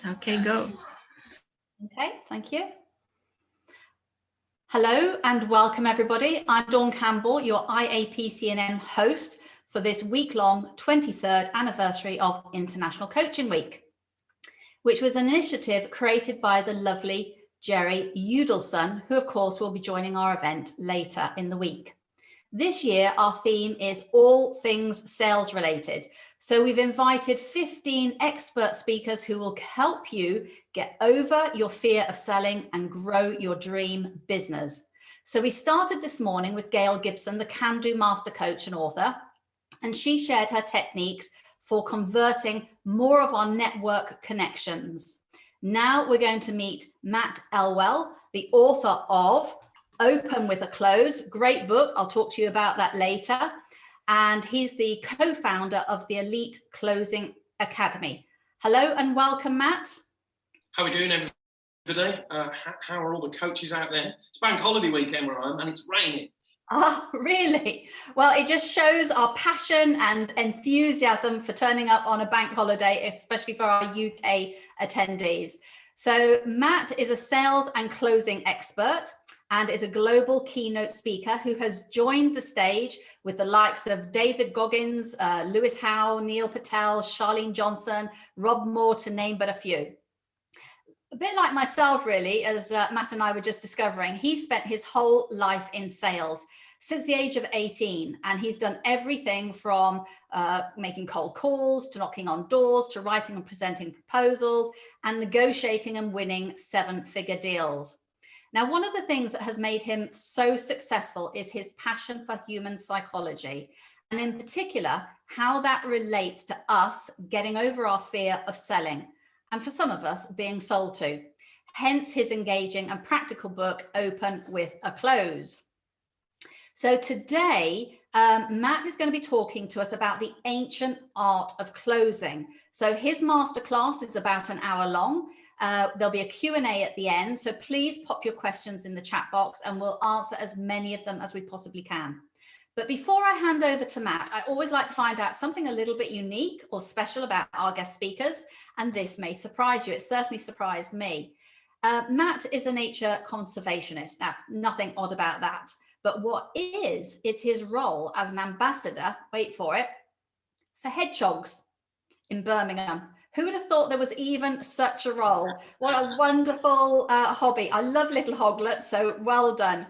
Okay, go. Okay, thank you. Hello and welcome everybody. I'm Dawn Campbell, your IAPC&M host for this week-long 23rd anniversary of International Coaching Week, which was an initiative created by the lovely Jerry Udelson, who of course will be joining our event later in the week. This year, our theme is all things sales related. So we've invited 15 expert speakers who will help you get over your fear of selling and grow your dream business. So we started this morning with Gail Gibson, the Can-Do Master Coach and author, and she shared her techniques for converting more of our network connections. Now we're going to meet Matt Elwell, the author of Open with a Close, great book. I'll talk to you about that later. And he's the co-founder of the Elite Closing Academy. Hello and welcome, Matt. How are we doing today? How are all the coaches out there? It's bank holiday weekend where I am and it's raining. Oh, really? Well, it just shows our passion and enthusiasm for turning up on a bank holiday, especially for our UK attendees. So Matt is a sales and closing expert and is a global keynote speaker who has joined the stage with the likes of David Goggins, Lewis Howe, Neil Patel, Charlene Johnson, Rob Moore, to name but a few. A bit like myself, really, as Matt and I were just discovering, he spent his whole life in sales since the age of 18, and he's done everything from making cold calls to knocking on doors to writing and presenting proposals and negotiating and winning seven-figure deals. Now, one of the things that has made him so successful is his passion for human psychology, and in particular, how that relates to us getting over our fear of selling, and for some of us, being sold to. Hence his engaging and practical book, Open with a Close. So today, Matt is going to be talking to us about the ancient art of closing. So his masterclass is about an hour long. There'll be a Q&A at the end, so please pop your questions in the chat box and we'll answer as many of them as we possibly can. But before I hand over to Matt, I always like to find out something a little bit unique or special about our guest speakers, and this may surprise you. It certainly surprised me. Matt is a nature conservationist. Now, nothing odd about that, but what is his role as an ambassador, wait for it, for hedgehogs in Birmingham. Who would have thought there was even such a role? What a wonderful hobby. I love little hoglets, so well done.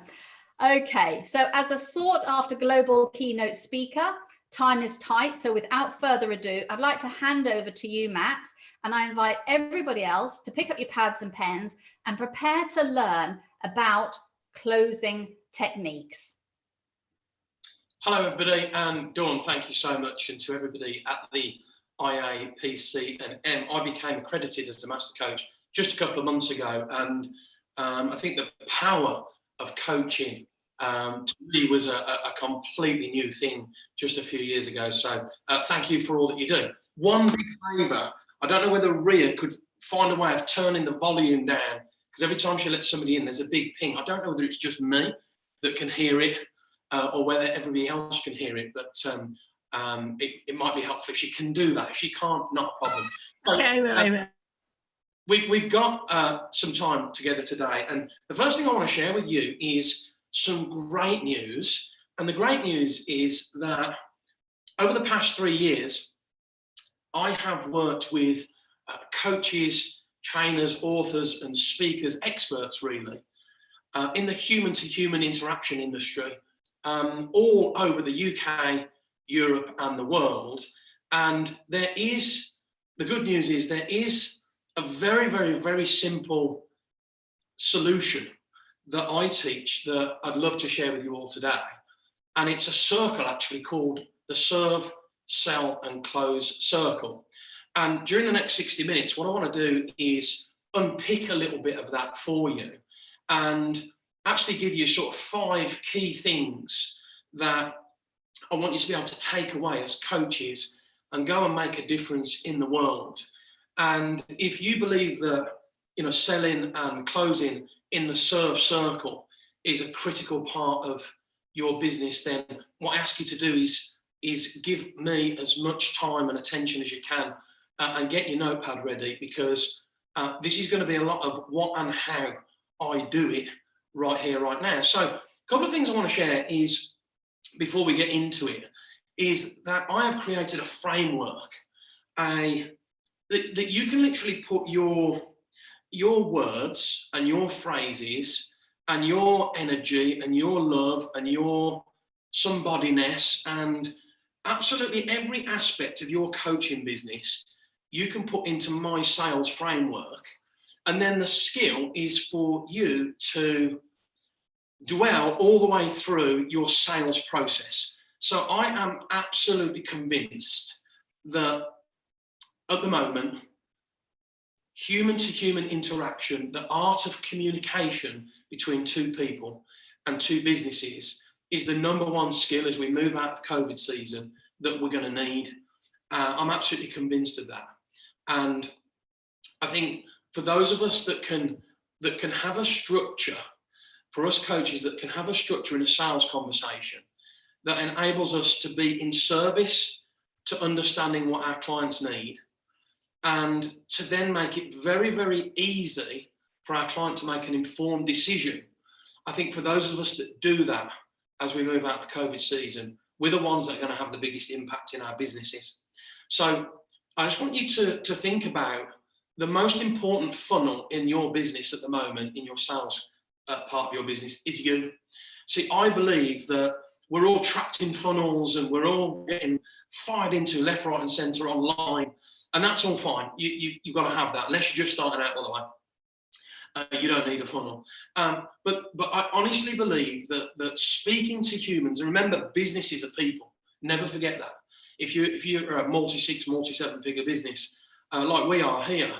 Okay, so as a sought after global keynote speaker, time is tight. So without further ado, I'd like to hand over to you, Matt, and I invite everybody else to pick up your pads and pens and prepare to learn about closing techniques. Hello, everybody, and Dawn, thank you so much. And to everybody at the IAPC&M, I became accredited as a master coach just a couple of months ago, and I think the power of coaching to me was a completely new thing just a few years ago. So thank you for all that you do. One big favour, I don't know whether Ria could find a way of turning the volume down, because every time she lets somebody in, there's a big ping. I don't know whether it's just me that can hear it or whether everybody else can hear it, but it might be helpful if she can do that. If she can't, not a problem. Okay, I will. We've got some time together today, and the first thing I want to share with you is some great news. And the great news is that over the past 3 years, I have worked with coaches, trainers, authors, and speakers, experts really, in the human-to-human interaction industry, all over the UK, Europe, and the world. And the good news is there is a very, very, very simple solution that I teach that I'd love to share with you all today. And it's a circle actually called the Serve, Sell, and Close Circle. And during the next 60 minutes, what I want to do is unpick a little bit of that for you and actually give you sort of 5 key things that I want you to be able to take away as coaches and go and make a difference in the world. And if you believe that, selling and closing in the serve circle is a critical part of your business, then what I ask you to do is give me as much time and attention as you can and get your notepad ready, because this is going to be a lot of what and how I do it right here, right now. So a couple of things I want to share is, before we get into it, is that I have created a framework that you can literally put your words and your phrases and your energy and your love and your somebodyness and absolutely every aspect of your coaching business, you can put into my sales framework. And then the skill is for you to dwell all the way through your sales process. So I am absolutely convinced that at the moment, human-to-human interaction, the art of communication between two people and two businesses, is the number one skill as we move out of COVID season that we're going to need. I'm absolutely convinced of that. And I think for those of us that can have a structure, for us coaches that can have a structure in a sales conversation that enables us to be in service to understanding what our clients need, and to then make it very, very easy for our client to make an informed decision. I think for those of us that do that as we move out of COVID season, we're the ones that are going to have the biggest impact in our businesses. So I just want you to think about the most important funnel in your business at the moment, in your sales part of your business, is you. See, I believe that we're all trapped in funnels and we're all getting fired into left, right and centre online. And that's all fine. You've got to have that, unless you're just starting out, by the way. You don't need a funnel. But I honestly believe that speaking to humans, and remember, businesses are people. Never forget that. If you're a multi-6, multi-7-figure business, like we are here,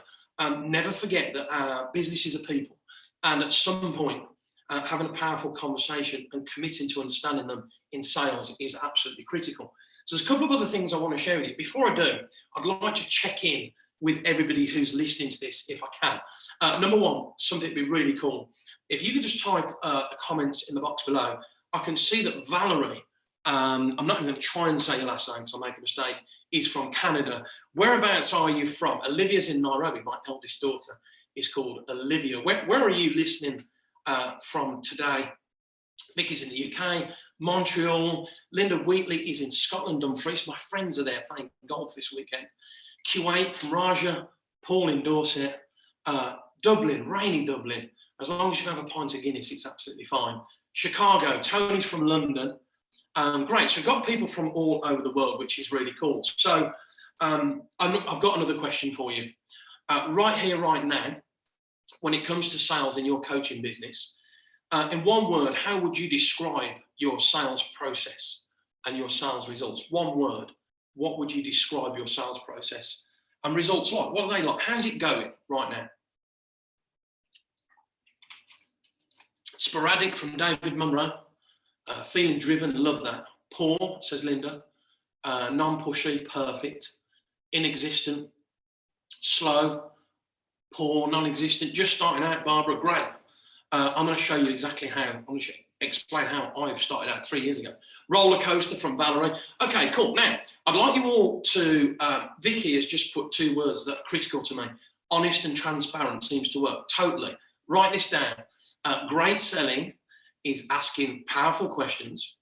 never forget that our businesses are people. And at some point, having a powerful conversation and committing to understanding them in sales is absolutely critical. So there's a couple of other things I want to share with you. Before I do, I'd like to check in with everybody who's listening to this, if I can. Number one, something that'd be really cool. If you could just type comments in the box below. I can see that Valerie, I'm not even going to try and say your last name because I'll make a mistake, is from Canada. Whereabouts are you from? Olivia's in Nairobi. My eldest daughter is called Olivia. Where are you listening from today? Vicky's in the UK, Montreal. Linda Wheatley is in Scotland, Dumfries. My friends are there playing golf this weekend. Kuwait from Raja, Paul in Dorset, Dublin, rainy Dublin. As long as you have a pint of Guinness, it's absolutely fine. Chicago, Tony's from London. Great, so we've got people from all over the world, which is really cool. So I've got another question for you. Right here, right now, when it comes to sales in your coaching business, in one word, how would you describe your sales process and your sales results? One word, what would you describe your sales process and results like? What are they like? How's it going right now? Sporadic from David Munro. Feeling driven, love that. Poor, says Linda. Non-pushy, perfect. Inexistent. Slow. Poor, non-existent. Just starting out, Barbara, great. I'm going to show you exactly how. I'm going to explain how I've started out 3 years ago. Roller coaster from Valerie. Okay, cool. Now, I'd like you all to, Vicky has just put two words that are critical to me. Honest and transparent seems to work. Totally. Write this down. Great selling is asking powerful questions.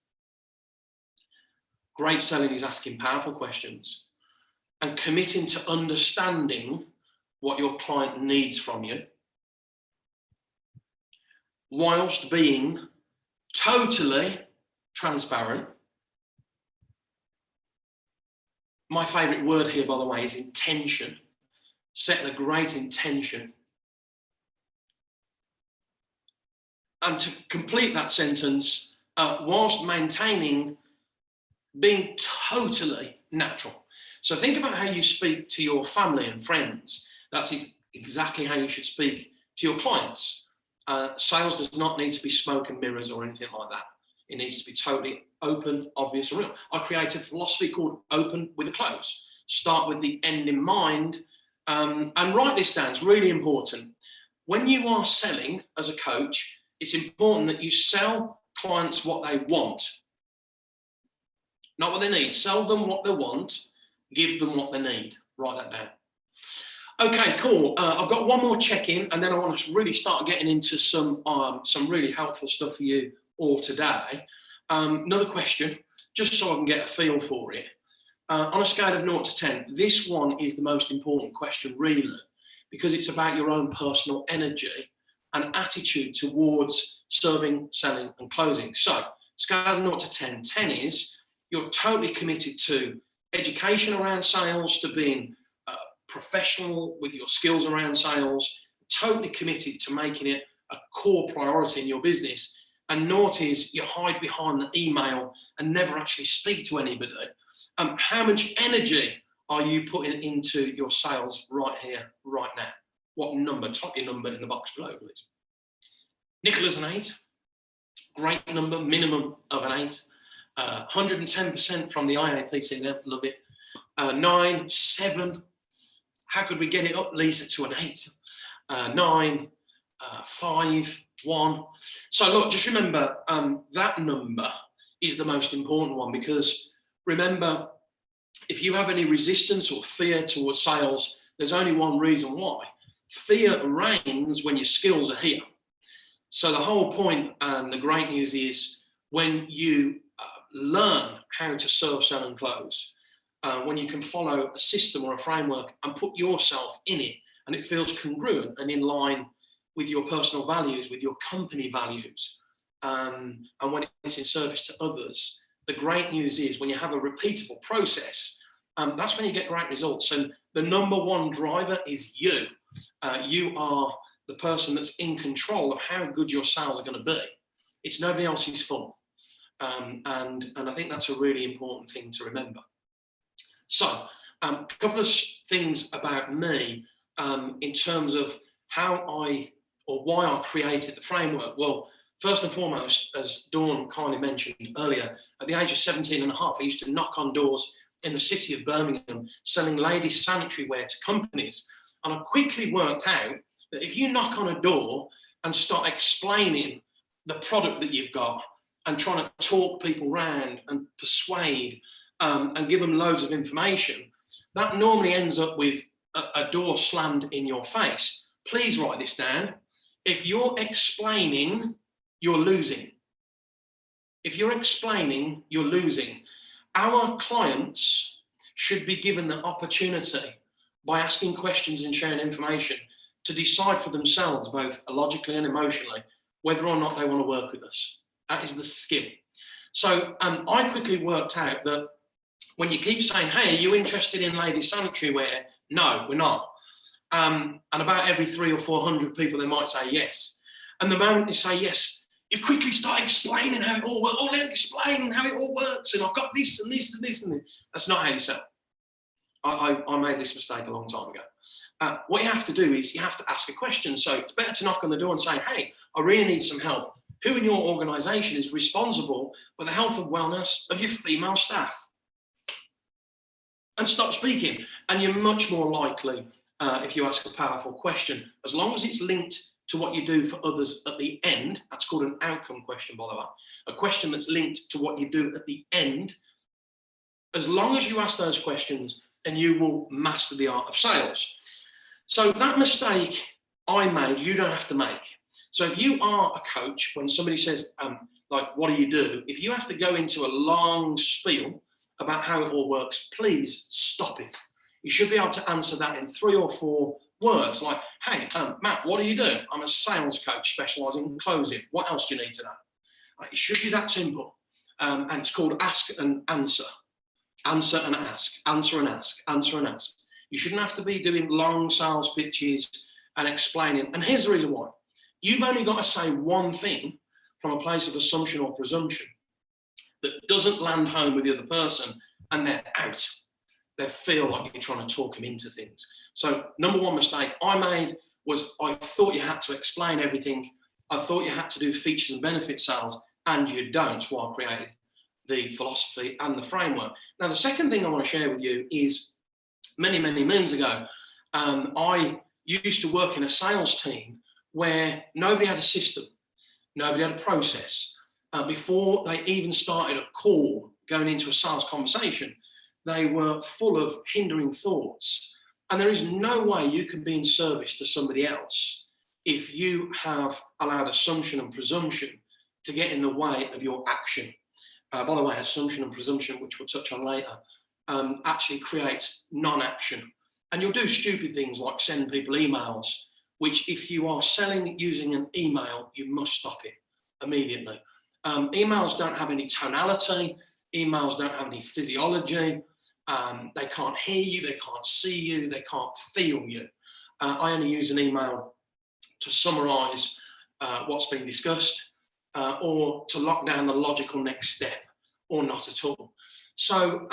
Great selling is asking powerful questions and committing to understanding what your client needs from you, whilst being totally transparent. My favourite word here, by the way, is intention. Setting a great intention. And to complete that sentence, whilst maintaining being totally natural. So think about how you speak to your family and friends. That's exactly how you should speak to your clients. Sales does not need to be smoke and mirrors or anything like that. It needs to be totally open, obvious, and real. I created a philosophy called open with a close. Start with the end in mind, and write this down. It's really important. When you are selling as a coach, it's important that you sell clients what they want, not what they need. Sell them what they want, give them what they need. Write that down. Okay, cool. I've got one more check-in, and then I want to really start getting into some really helpful stuff for you all today. Another question, just so I can get a feel for it. On a scale of 0 to 10, this one is the most important question, really, because it's about your own personal energy and attitude towards serving, selling, and closing. So, scale of 0 to 10, 10 is you're totally committed to education around sales, to being professional with your skills around sales, totally committed to making it a core priority in your business. And 0 is you hide behind the email and never actually speak to anybody. How much energy are you putting into your sales right here, right now? What number? Type your number in the box below, please. Nicola's an 8. Great number, minimum of an 8. 110% from the IAPC&M, love it. 9, 7. How could we get it up, Lisa, to an 8? 9, 5, 1. So look, just remember that number is the most important one, because remember, if you have any resistance or fear towards sales, there's only one reason why. Fear reigns when your skills are here. So the whole point and the great news is when you learn how to serve, sell, and close, when you can follow a system or a framework and put yourself in it, and it feels congruent and in line with your personal values, with your company values, and when it's in service to others, the great news is when you have a repeatable process, that's when you get great results. And the number one driver is you. You are the person that's in control of how good your sales are going to be. It's nobody else's fault. And I think that's a really important thing to remember. So, a couple of things about me in terms of how why I created the framework. Well, first and foremost, as Dawn kindly mentioned earlier, at the age of 17 and a half, I used to knock on doors in the city of Birmingham selling ladies' sanitary wear to companies. And I quickly worked out that if you knock on a door and start explaining the product that you've got and trying to talk people around and persuade and give them loads of information, that normally ends up with a door slammed in your face. Please write this down. If you're explaining, you're losing. If you're explaining, you're losing. Our clients should be given the opportunity by asking questions and sharing information to decide for themselves, both logically and emotionally, whether or not they want to work with us. That is the skill. So I quickly worked out that when you keep saying, hey, are you interested in ladies' sanitary wear? No, we're not. And about every 300 or 400 people, they might say yes. And the moment you say yes, you quickly start explaining how it all works. Oh, they're explaining how it all works, and I've got this and this and this and this. That's not how you sell. I made this mistake a long time ago. What you have to do is you have to ask a question. So it's better to knock on the door and say, hey, I really need some help. Who in your organisation is responsible for the health and wellness of your female staff? And stop speaking. And you're much more likely, if you ask a powerful question, as long as it's linked to what you do for others at the end. That's called an outcome question, by the way. A question that's linked to what you do at the end. As long as you ask those questions, then you will master the art of sales. So that mistake I made, you don't have to make. So if you are a coach, when somebody says, like, what do you do? If you have to go into a long spiel about how it all works, please stop it. You should be able to answer that in 3 or 4 words, like, hey, Matt, what do you do? I'm a sales coach specialising in closing. What else do you need to know? It should be that simple. And it's called ask and answer. Answer and ask, answer and ask, answer and ask. You shouldn't have to be doing long sales pitches and explaining. And here's the reason why. You've only got to say one thing from a place of assumption or presumption that doesn't land home with the other person, and they're out. They feel like you're trying to talk them into things. So number one mistake I made was I thought you had to explain everything. I thought you had to do features and benefit sales, and you don't. That's why I created the philosophy and the framework. Now, the second thing I want to share with you is many, many moons ago, I used to work in a sales team where nobody had a system, nobody had a process. Before they even started a call going into a sales conversation, they were full of hindering thoughts. And there is no way you can be in service to somebody else if you have allowed assumption and presumption to get in the way of your action. By the way, assumption and presumption, which we'll touch on later, actually creates non-action. And you'll do stupid things like send people emails, which if you are selling using an email, you must stop it immediately. Emails don't have any tonality. Emails don't have any physiology. They can't hear you, they can't see you, they can't feel you. I only use an email to summarise what's been discussed or to lock down the logical next step, or not at all. So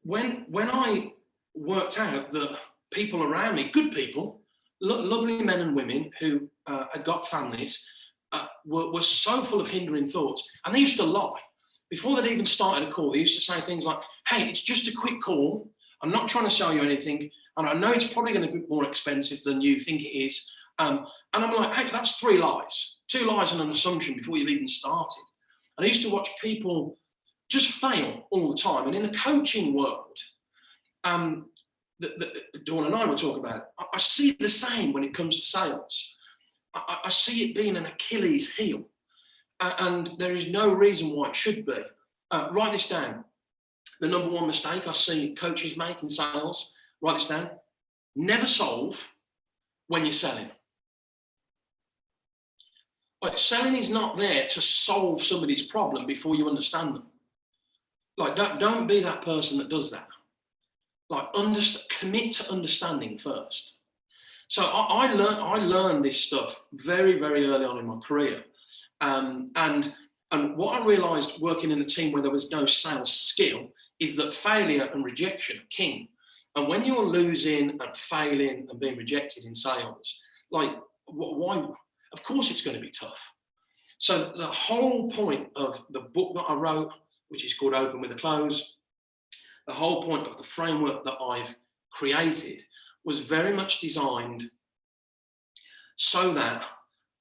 when I worked out that people around me, good people, lovely men and women who had got families, were so full of hindering thoughts, and they used to lie. Before they'd even started a call, they used to say things like, hey, it's just a quick call. I'm not trying to sell you anything. And I know it's probably going to be more expensive than you think it is. And I'm like, hey, that's 3 lies. 2 lies and an assumption before you've even started. And I used to watch people just fail all the time. And in the coaching world, Dawn and I were talking about, I see the same when it comes to sales. I see it being an Achilles heel. And there is no reason why it should be. Write this down. The number 1 mistake I see coaches make in sales, write this down. Never solve when you're selling. Like, selling is not there to solve somebody's problem before you understand them. Like, don't be that person that does that. Like, commit to understanding first. So I learned this stuff very, very early on in my career. And what I realised working in a team where there was no sales skill is that failure and rejection are king. And when you're losing and failing and being rejected in sales, like, why? Of course it's going to be tough. So the whole point of the book that I wrote, which is called Open with a Close, the whole point of the framework that I've created was very much designed so that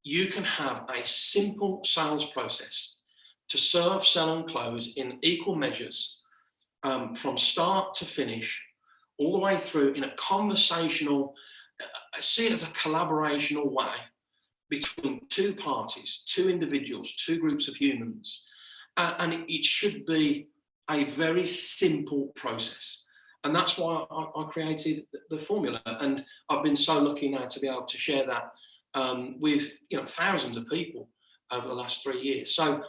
you can have a simple sales process to serve, sell and close in equal measures from start to finish, all the way through in a conversational, I see it as a collaborational way between 2 parties, 2 individuals, 2 groups of humans. And it should be a very simple process. And that's why I created the formula. And I've been so lucky now to be able to share that with thousands of people over the last 3 years. So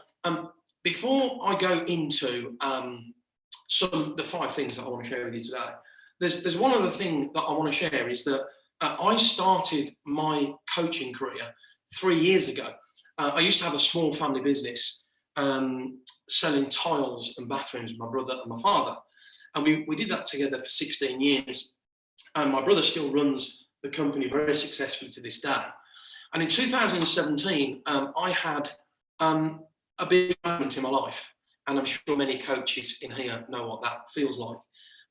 before I go into the 5 things that I want to share with you today, there's one other thing that I want to share is that I started my coaching career 3 years ago. I used to have a small family business selling tiles and bathrooms with my brother and my father. And we did that together for 16 years. And my brother still runs the company very successfully to this day. And in 2017, I had a big moment in my life. And I'm sure many coaches in here know what that feels like.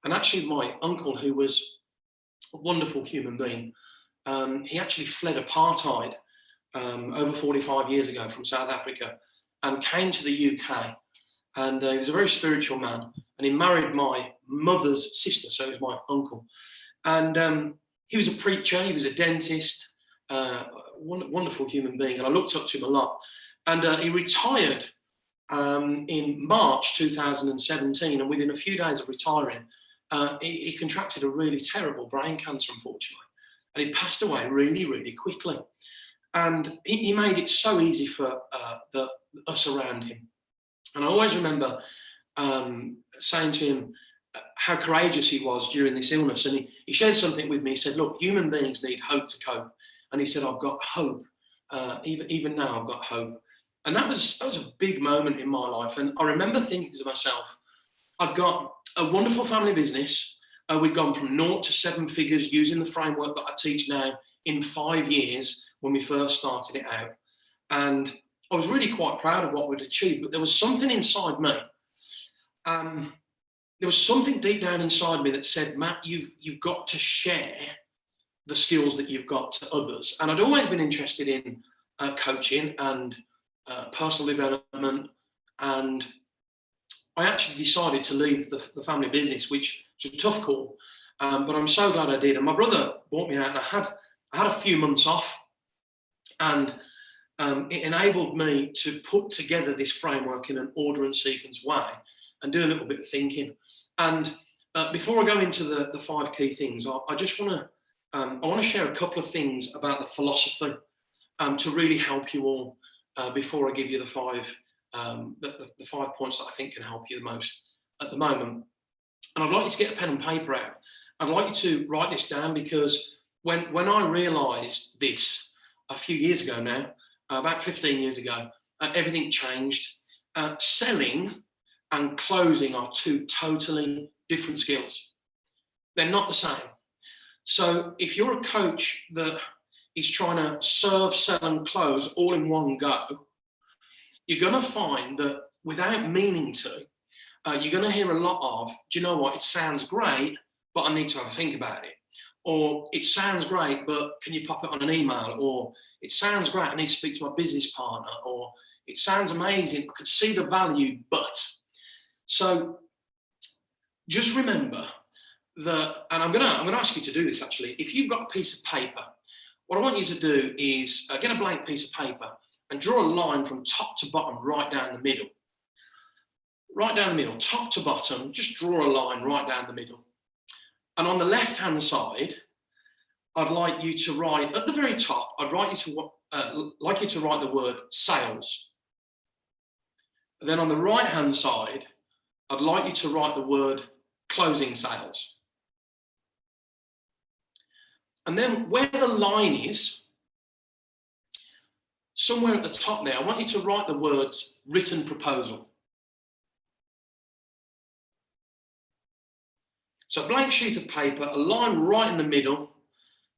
And actually, my uncle, who was a wonderful human being, he actually fled apartheid over 45 years ago from South Africa and came to the UK. And he was a very spiritual man. And he married my mother's sister, so he was my uncle. And he was a preacher, he was a dentist, wonderful human being. And I looked up to him a lot. And he retired in March 2017. And within a few days of retiring, he contracted a really terrible brain cancer, unfortunately. And he passed away really, really quickly. And he made it so easy for us around him. And I always remember saying to him how courageous he was during this illness. And he shared something with me. He said, look, human beings need hope to cope. And he said, I've got hope. Even now, I've got hope. And that was a big moment in my life. And I remember thinking to myself, I've got a wonderful family business. We'd gone from 0 to 7 figures using the framework that I teach now in 5 years when we first started it out. And I was really quite proud of what we'd achieved, but there was something inside me. There was something deep down inside me that said, Matt, you've got to share the skills that you've got to others. And I'd always been interested in coaching and personal development. And I actually decided to leave the family business, which was a tough call. but I'm so glad I did. And my brother brought me out, and I had a few months off, and it enabled me to put together this framework in an order and sequence way and do a little bit of thinking. And before I go into the 5 key things, I just want to share a couple of things about the philosophy to really help you all before I give you the 5 points that I think can help you the most at the moment. And I'd like you to get a pen and paper out. I'd like you to write this down, because when I realised this a few years ago now, about 15 years ago, everything changed. Selling and closing are 2 totally different skills. They're not the same. So if you're a coach that is trying to serve, sell and close all in one go, you're going to find that without meaning to, you're going to hear a lot of, do you know what, it sounds great, but I need to have a think about it. Or it sounds great, but can you pop it on an email? Or it sounds great, I need to speak to my business partner. Or it sounds amazing, I could see the value, but. So just remember that, and I'm gonna ask you to do this actually. If you've got a piece of paper, what I want you to do is get a blank piece of paper and draw a line from top to bottom, right down the middle. Right down the middle, top to bottom, just draw a line right down the middle. And on the left-hand side, I'd like you to write, at the very top, I'd like you to write the word sales. And then on the right-hand side, I'd like you to write the word closing sales. And then where the line is, somewhere at the top there, I want you to write the words written proposal. So a blank sheet of paper, a line right in the middle,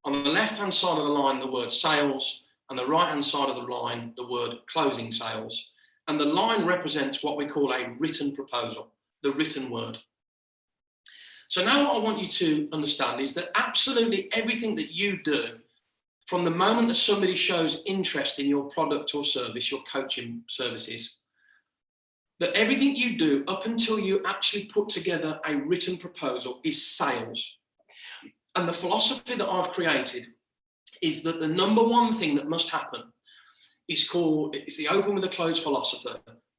on the left-hand side of the line, the word sales, and the right-hand side of the line, the word closing sales. And the line represents what we call a written proposal, the written word. So now what I want you to understand is that absolutely everything that you do, from the moment that somebody shows interest in your product or service, your coaching services, that everything you do up until you actually put together a written proposal is sales. And the philosophy that I've created is that the number one thing that must happen it's the open with a closed philosophy.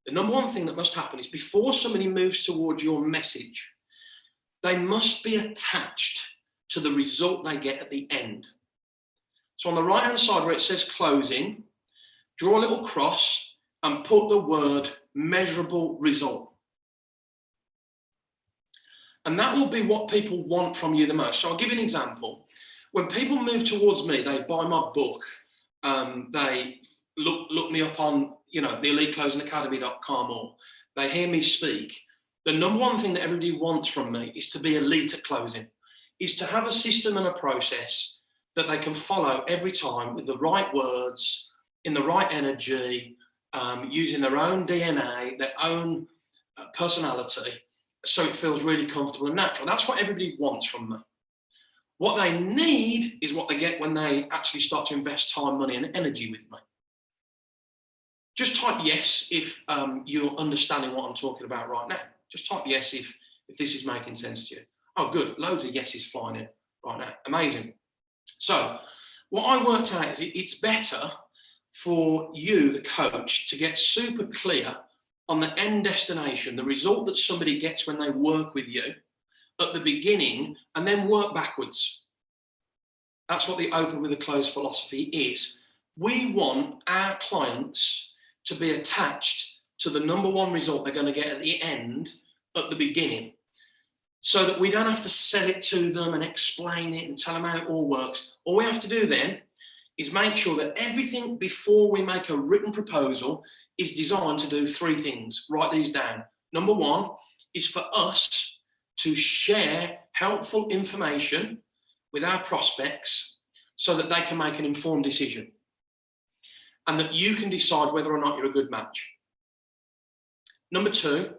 The number one thing that must happen is before somebody moves towards your message, they must be attached to the result they get at the end. So on the right-hand side where it says closing, draw a little cross and put the word measurable result. And that will be what people want from you the most. So I'll give you an example. When people move towards me, they buy my book, they look me up on, the eliteclosingacademy.com, or they hear me speak. The number one thing that everybody wants from me is to be elite at closing, is to have a system and a process that they can follow every time with the right words, in the right energy, using their own DNA, their own personality, so it feels really comfortable and natural. That's what everybody wants from me. What they need is what they get when they actually start to invest time, money, and energy with me. Just type yes if you're understanding what I'm talking about right now. Just type yes if this is making sense to you. Oh, good. Loads of yeses flying in right now. Amazing. So what I worked out is it's better for you, the coach, to get super clear on the end destination, the result that somebody gets when they work with you at the beginning, and then work backwards. That's what the open with a closed philosophy is. We want our clients to be attached to the number one result they're going to get at the end, at the beginning, so that we don't have to sell it to them and explain it and tell them how it all works. All we have to do then is make sure that everything before we make a written proposal is designed to do 3 things. Write these down. Number 1 is for us to share helpful information with our prospects so that they can make an informed decision and that you can decide whether or not you're a good match. Number 2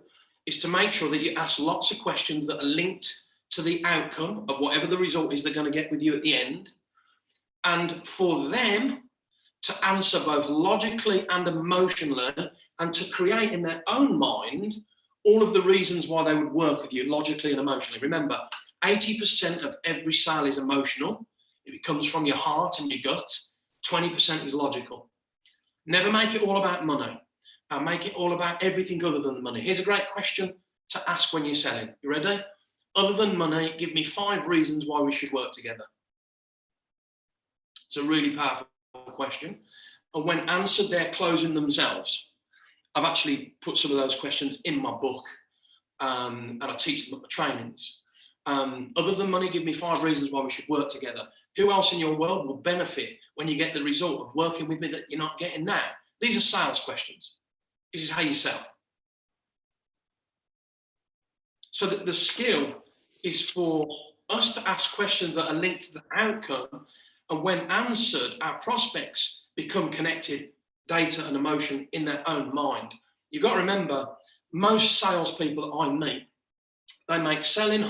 is to make sure that you ask lots of questions that are linked to the outcome of whatever the result is they're going to get with you at the end, and for them to answer both logically and emotionally, and to create in their own mind all of the reasons why they would work with you logically and emotionally. Remember, 80% of every sale is emotional. It comes from your heart and your gut. 20% is logical. Never make it all about money. Make it all about everything other than the money. Here's a great question to ask when you're selling. You ready? Other than money, give me 5 reasons why we should work together. It's a really powerful question. And when answered, they're closing themselves. I've actually put some of those questions in my book, and I teach them at my trainings. Other than money, give me 5 reasons why we should work together. Who else in your world will benefit when you get the result of working with me that you're not getting now? These are sales questions. This is how you sell. So that the skill is for us to ask questions that are linked to the outcome, and when answered, our prospects become connected data and emotion in their own mind. You've got to remember, most salespeople I meet, they make selling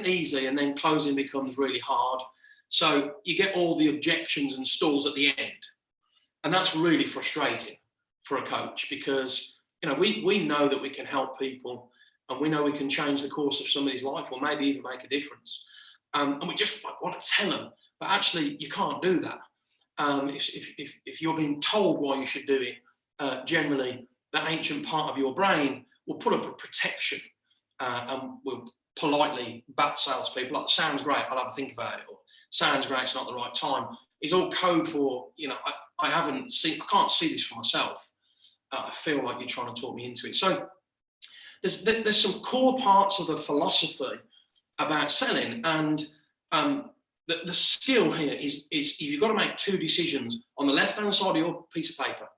easy and then closing becomes really hard. So you get all the objections and stalls at the end. And that's really frustrating for a coach, because we know that we can help people, and we know we can change the course of somebody's life, or maybe even make a difference. And we just want to tell them, but actually you can't do that. If you're being told why you should do it, generally the ancient part of your brain will put up a protection, and will politely bat salespeople like, sounds great, I'll have a think about it, or sounds great, it's not the right time. It's all code for, I can't see this for myself. I feel like you're trying to talk me into it. So there's some core parts of the philosophy about selling, and the skill here is you've got to make 2 decisions on the left-hand side of your piece of paper.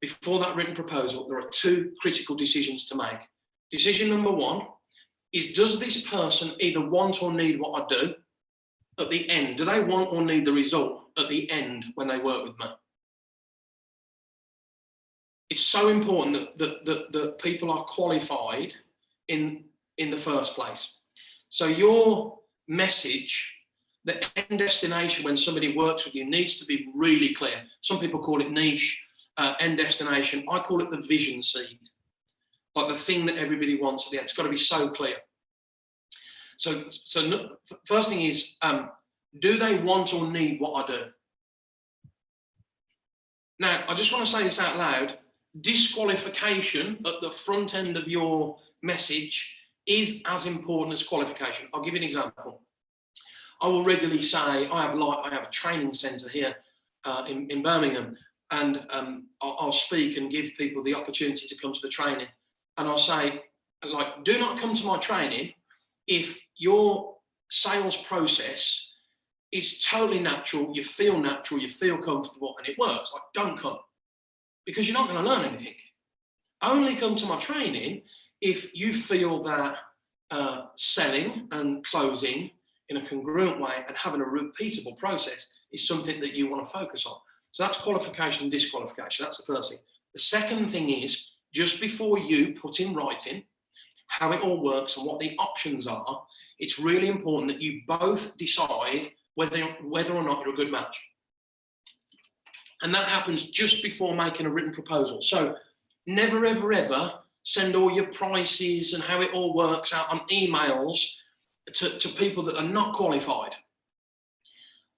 Before that written proposal, there are 2 critical decisions to make. Decision number 1 is, does this person either want or need what I do at the end? Do they want or need the result at the end when they work with me? It's so important that people are qualified in the first place. So your message, the end destination when somebody works with you, needs to be really clear. Some people call it niche, end destination. I call it the vision seed, like the thing that everybody wants at the end. It's got to be so clear. So first thing is, do they want or need what I do? Now, I just want to say this out loud. Disqualification at the front end of your message is as important as qualification. I'll give you an example. I will regularly say, I have a training centre here in Birmingham, and I'll speak and give people the opportunity to come to the training. And I'll say, do not come to my training if your sales process is totally natural, you feel comfortable, and it works. Don't come, because you're not going to learn anything. Only come to my training if you feel that selling and closing in a congruent way and having a repeatable process is something that you want to focus on. So that's qualification and disqualification. That's the first thing. The second thing is, just before you put in writing how it all works and what the options are, it's really important that you both decide whether or not you're a good match. And that happens just before making a written proposal. So never, ever, ever send all your prices and how it all works out on emails to people that are not qualified.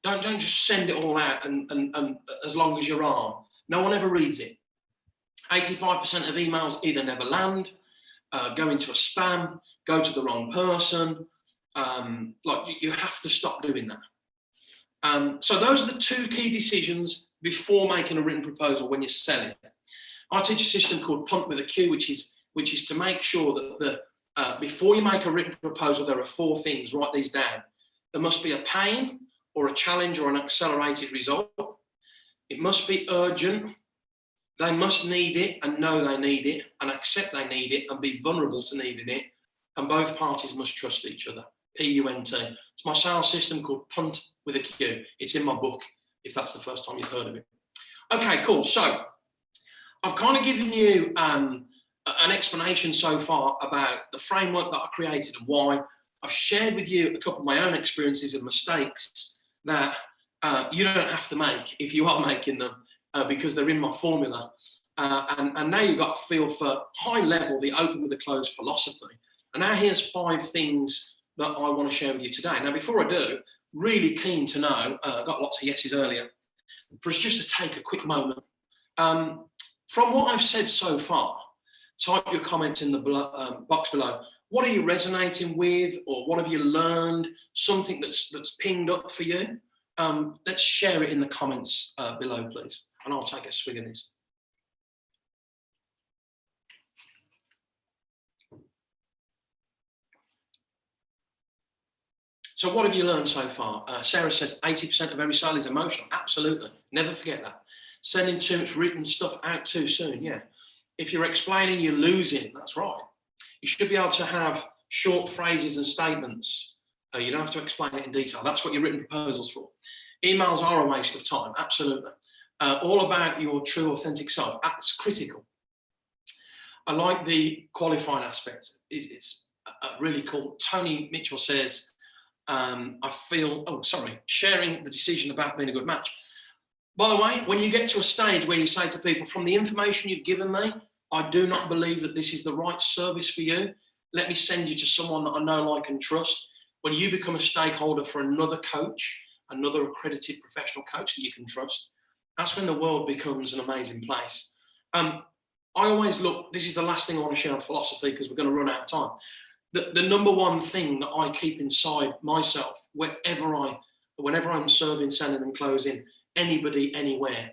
Don't just send it all out and as long as your arm. No one ever reads it. 85% of emails either never land, go into a spam, go to the wrong person. You have to stop doing that. So those are the 2 key decisions before making a written proposal when you're selling. I teach a system called Punt with a Q, which is to make sure that before you make a written proposal, there are 4 things. Write these down. There must be a pain or a challenge or an accelerated result. It must be urgent. They must need it and know they need it and accept they need it and be vulnerable to needing it. And both parties must trust each other. PUNT. It's my sales system called Punt with a Q. It's in my book, if that's the first time you've heard of it. Okay, cool. So I've kind of given you an explanation so far about the framework that I created and why. I've shared with you a couple of my own experiences and mistakes that you don't have to make if you are making them, because they're in my formula. And now you've got a feel for high level, the open with the closed philosophy, And now here's 5 things that I want to share with you today. Now, before I do, really keen to know, I got lots of yeses earlier, for us just to take a quick moment. From what I've said so far, type your comment in the box below. What are you resonating with, or what have you learned? Something that's pinged up for you? Let's share it in the comments below, please. And I'll take a swig of this. So what have you learned so far? Sarah says 80% of every sale is emotional. Absolutely. Never forget that. Sending too much written stuff out too soon. Yeah. If you're explaining, you're losing. That's right. You should be able to have short phrases and statements. You don't have to explain it in detail. That's what your written proposal's for. Emails are a waste of time. Absolutely. All about your true, authentic self. That's critical. I like the qualifying aspect. It's really cool. Tony Mitchell says, sharing the decision about being a good match. By the way, when you get to a stage where you say to people, from the information you've given me, I do not believe that this is the right service for you. Let me send you to someone that I know, like, and trust. When you become a stakeholder for another coach, another accredited professional coach that you can trust, that's when the world becomes an amazing place. I always look, this is the last thing I want to share on philosophy because we're going to run out of time. The number one thing that I keep inside myself, whenever I'm serving, selling and closing anybody, anywhere,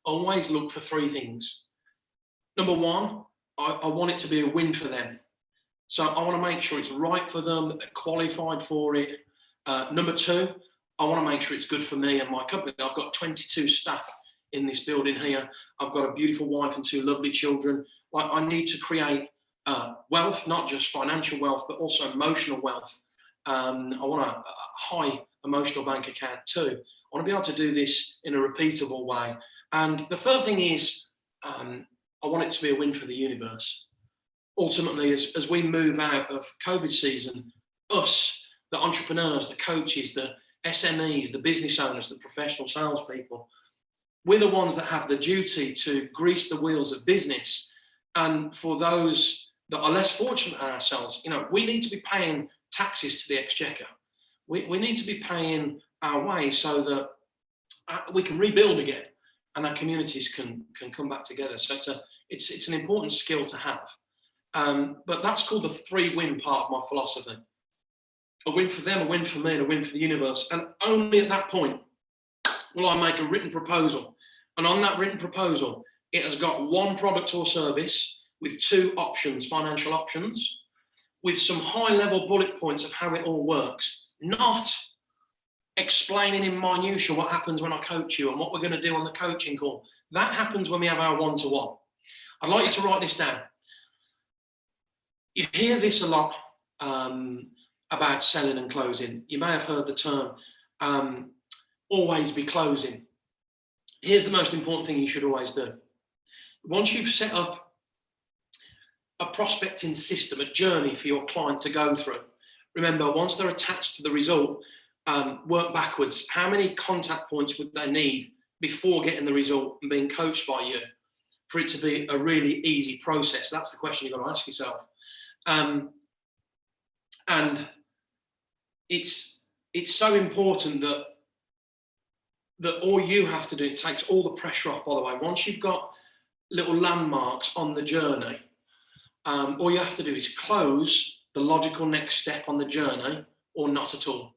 always look for 3 things. Number one, I want it to be a win for them. So I want to make sure it's right for them, that they're qualified for it. Number 2, I want to make sure it's good for me and my company. I've got 22 staff in this building here. I've got a beautiful wife and 2 lovely children. I need to create wealth, not just financial wealth, but also emotional wealth. I want a high emotional bank account too. I want to be able to do this in a repeatable way. And the third thing is, I want it to be a win for the universe. Ultimately, as we move out of COVID season, us, the entrepreneurs, the coaches, the SMEs, the business owners, the professional salespeople, we're the ones that have the duty to grease the wheels of business. And for those that are less fortunate than ourselves, we need to be paying taxes to the exchequer. We need to be paying our way so that we can rebuild again and our communities can come back together. So it's an important skill to have. But that's called the 3-win part of my philosophy. A win for them, a win for me, and a win for the universe. And only at that point will I make a written proposal. And on that written proposal, it has got 1 product or service with 2 options, financial options, with some high-level bullet points of how it all works, not explaining in minutiae what happens when I coach you and what we're going to do on the coaching call. That happens when we have our one-to-one. I'd like you to write this down. You hear this a lot about selling and closing. You may have heard the term always be closing. Here's the most important thing you should always do. Once you've set up a prospecting system, a journey for your client to go through, remember, once they're attached to the result, work backwards. How many contact points would they need before getting the result and being coached by you for it to be a really easy process? That's the question you've got to ask yourself. And it's so important that all you have to do, it takes all the pressure off, by the way. Once you've got little landmarks on the journey, all you have to do is close the logical next step on the journey or not at all.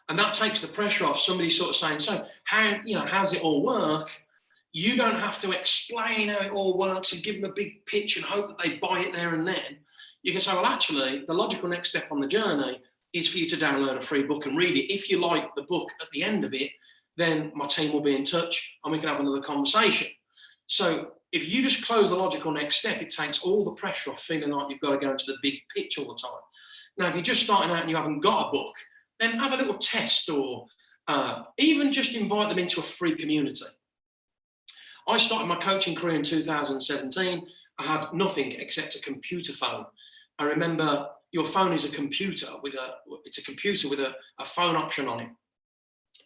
And that takes the pressure off. Somebody sort of saying, so how does it all work? You don't have to explain how it all works and give them a big pitch and hope that they buy it there and then. You can say, well, actually, the logical next step on the journey is for you to download a free book and read it. If you like the book at the end of it, then my team will be in touch and we can have another conversation. So if you just close the logical next step, it takes all the pressure off feeling like you've got to go into the big pitch all the time. Now, if you're just starting out and you haven't got a book, then have a little test or even just invite them into a free community. I started my coaching career in 2017. I had nothing except a computer phone. I remember your phone is a computer with a phone option on it.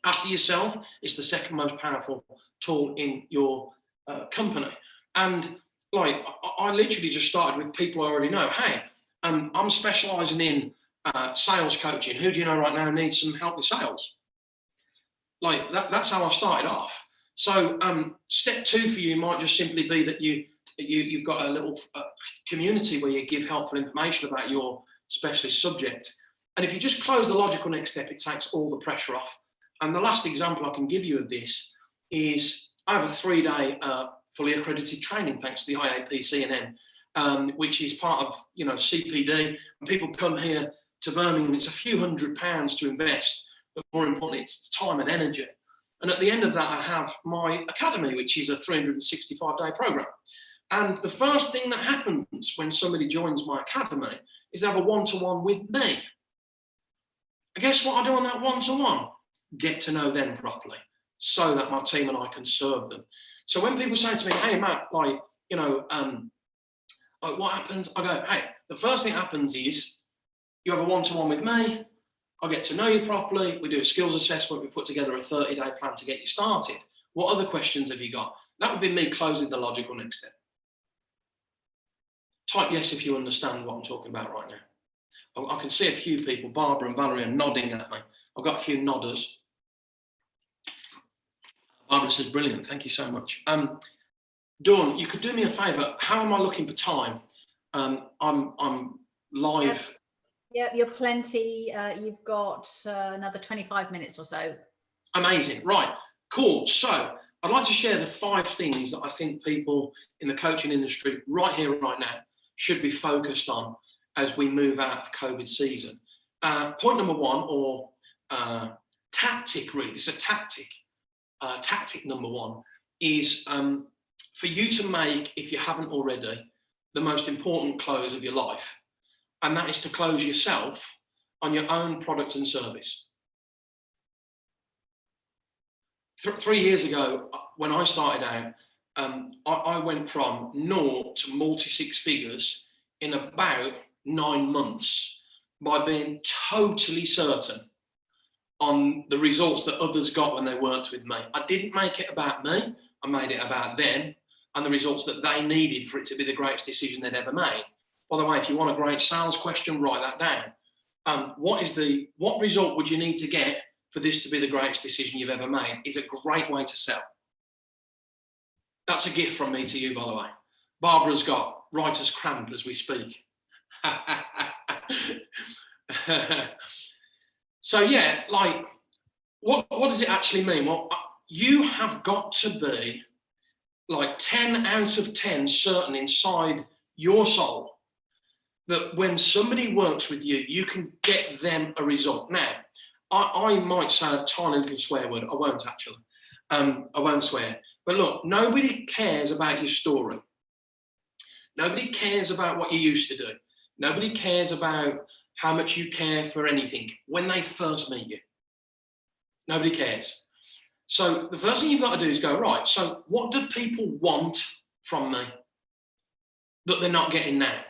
After yourself, it's the second most powerful tool in your company. And like I literally just started with people I already know. Hey, I'm specialising in sales coaching. Who do you know right now needs some help with sales? Like that's how I started off. So step 2 for you might just simply be that you've got a little community where you give helpful information about your specialist subject. And if you just close the logical next step, it takes all the pressure off. And the last example I can give you of this is I have a 3-day fully accredited training thanks to the IAPC&M, which is part of CPD. And people come here to Birmingham. It's a few £100s to invest, but more importantly, it's time and energy. And at the end of that, I have my academy, which is a 365-day program. And the first thing that happens when somebody joins my academy is they have a one-to-one with me. And guess what I do on that one-to-one? Get to know them properly so that my team and I can serve them. So when people say to me, hey, Matt, what happens? I go, hey, the first thing that happens is you have a one-to-one with me. I get to know you properly. We do a skills assessment. We put together a 30-day plan to get you started. What other questions have you got? That would be me closing the logical next step. Type yes if you understand what I'm talking about right now. I can see a few people, Barbara and Valerie, are nodding at me. I've got a few nodders. Barbara says, brilliant, thank you so much. Dawn, you could do me a favour. How am I looking for time? I'm live. Yeah, you're plenty. You've got another 25 minutes or so. Amazing, right, cool. So I'd like to share the 5 things that I think people in the coaching industry right here, right now, should be focused on as we move out of COVID season. Point number 1, or tactic, really, it's a tactic. Tactic number 1 is for you to make, if you haven't already, the most important close of your life. And that is to close yourself on your own product and service. 3 years ago, when I started out, I went from 0 to multi-6 figures in about 9 months by being totally certain on the results that others got when they worked with me. I didn't make it about me, I made it about them and the results that they needed for it to be the greatest decision they'd ever made. By the way, if you want a great sales question, write that down. What result would you need to get for this to be the greatest decision you've ever made is a great way to sell. That's a gift from me to you, by the way. Barbara's got writer's cramp as we speak. So yeah, like, what does it actually mean? Well, you have got to be like 10 out of 10 certain inside your soul that when somebody works with you, you can get them a result. Now, I might say a tiny little swear word. I won't actually. I won't swear. But look, nobody cares about your story. Nobody cares about what you used to do. Nobody cares about how much you care for anything when they first meet you. Nobody cares. So the first thing you've got to do is go, right, so what do people want from me that they're not getting now?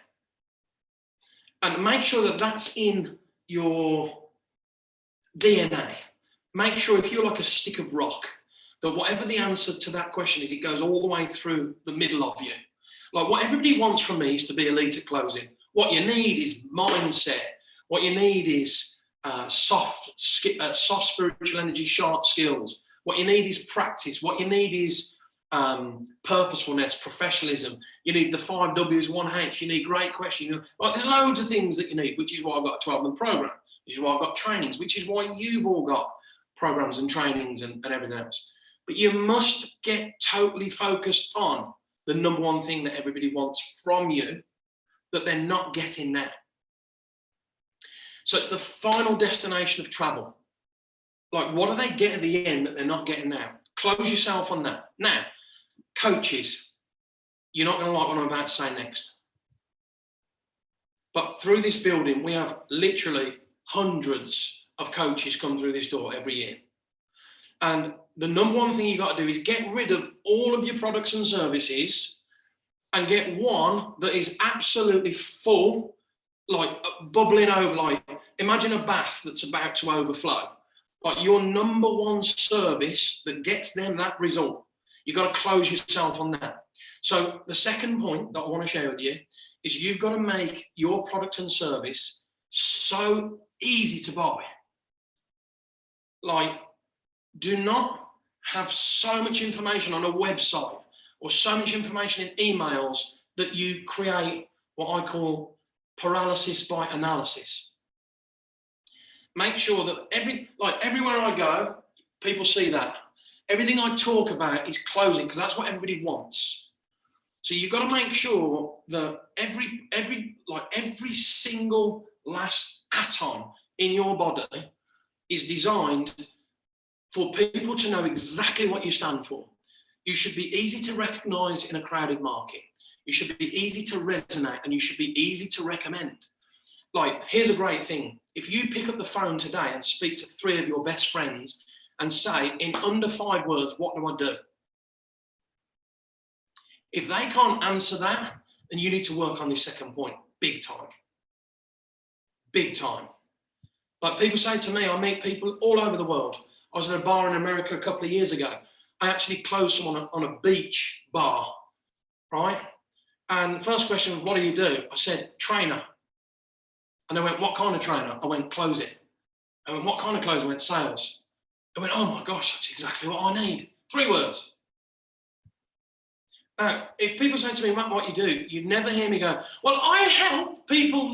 And make sure that that's in your DNA. Make sure if you're like a stick of rock, that whatever the answer to that question is, it goes all the way through the middle of you. Like what everybody wants from me is to be elite at closing. What you need is mindset. What you need is soft spiritual energy, sharp skills. What you need is practice. What you need is purposefulness, professionalism. You need the 5 W's, 1 H. You need great questions. Like there's loads of things that you need, which is why I've got a 12-month program. Which is why I've got trainings, which is why you've all got programs and trainings and everything else. But you must get totally focused on the number 1 thing that everybody wants from you that they're not getting now. So it's the final destination of travel. Like, what do they get at the end that they're not getting now? Close yourself on that. Now, coaches, you're not going to like what I'm about to say next. But through this building, we have literally hundreds of coaches come through this door every year. And the number 1 thing you got to do is get rid of all of your products and services and get one that is absolutely full, like bubbling over. Like imagine a bath that's about to overflow. Like your number 1 service that gets them that result. You've got to close yourself on that. So the second point that I want to share with you is you've got to make your product and service so easy to buy. Like, do not have so much information on a website or so much information in emails that you create what I call paralysis by analysis. Make sure that everywhere I go, people see that. Everything I talk about is closing because that's what everybody wants. So you've got to make sure that every single last atom in your body is designed for people to know exactly what you stand for. You should be easy to recognize in a crowded market. You should be easy to resonate, and you should be easy to recommend. Like, here's a great thing. If you pick up the phone today and speak to 3 of your best friends and say, in under 5 words, what do I do? If they can't answer that, then you need to work on this second point, big time. Big time. Like, people say to me, I meet people all over the world. I was in a bar in America a couple of years ago. I actually closed someone on a beach bar, right? And the first question was, what do you do? I said, trainer. And they went, what kind of trainer? I went, close it. I went, what kind of close? I went, sales. I went, oh my gosh, that's exactly what I need. 3 words. Now, if people say to me, Matt, what you do, you'd never hear me go, well, I help people.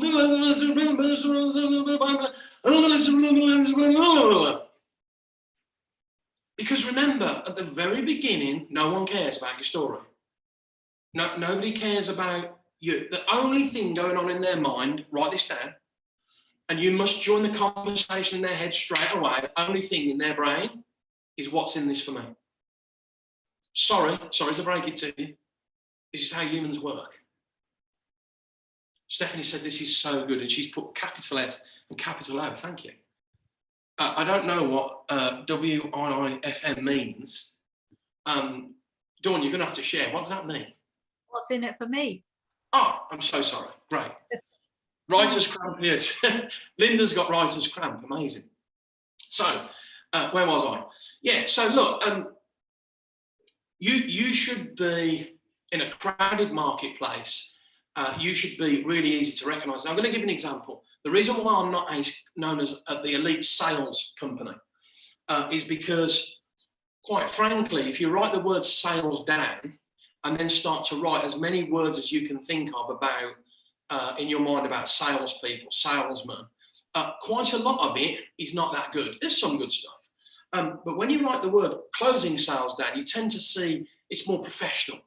Because remember, at the very beginning, no one cares about your story. No, nobody cares about you. The only thing going on in their mind, write this down, and you must join the conversation in their head straight away. The only thing in their brain is what's in this for me. Sorry to break it to you. This is how humans work. Stephanie said this is so good, and she's put capital S and capital O. Thank you. I don't know what WIIFM means. Dawn, you're going to have to share. What does that mean? What's in it for me? Oh, I'm so sorry. Great. Writer's cramp, yes. Linda's got writer's cramp. Amazing. So, where was I? Yeah, so look, you should be in a crowded marketplace. You should be really easy to recognise. Now, I'm going to give an example. The reason why I'm not known as the elite sales company is because, quite frankly, if you write the word sales down and then start to write as many words as you can think of about in your mind about salespeople, salesmen, quite a lot of it is not that good. There's some good stuff. But when you write the word closing sales down, you tend to see it's more professional.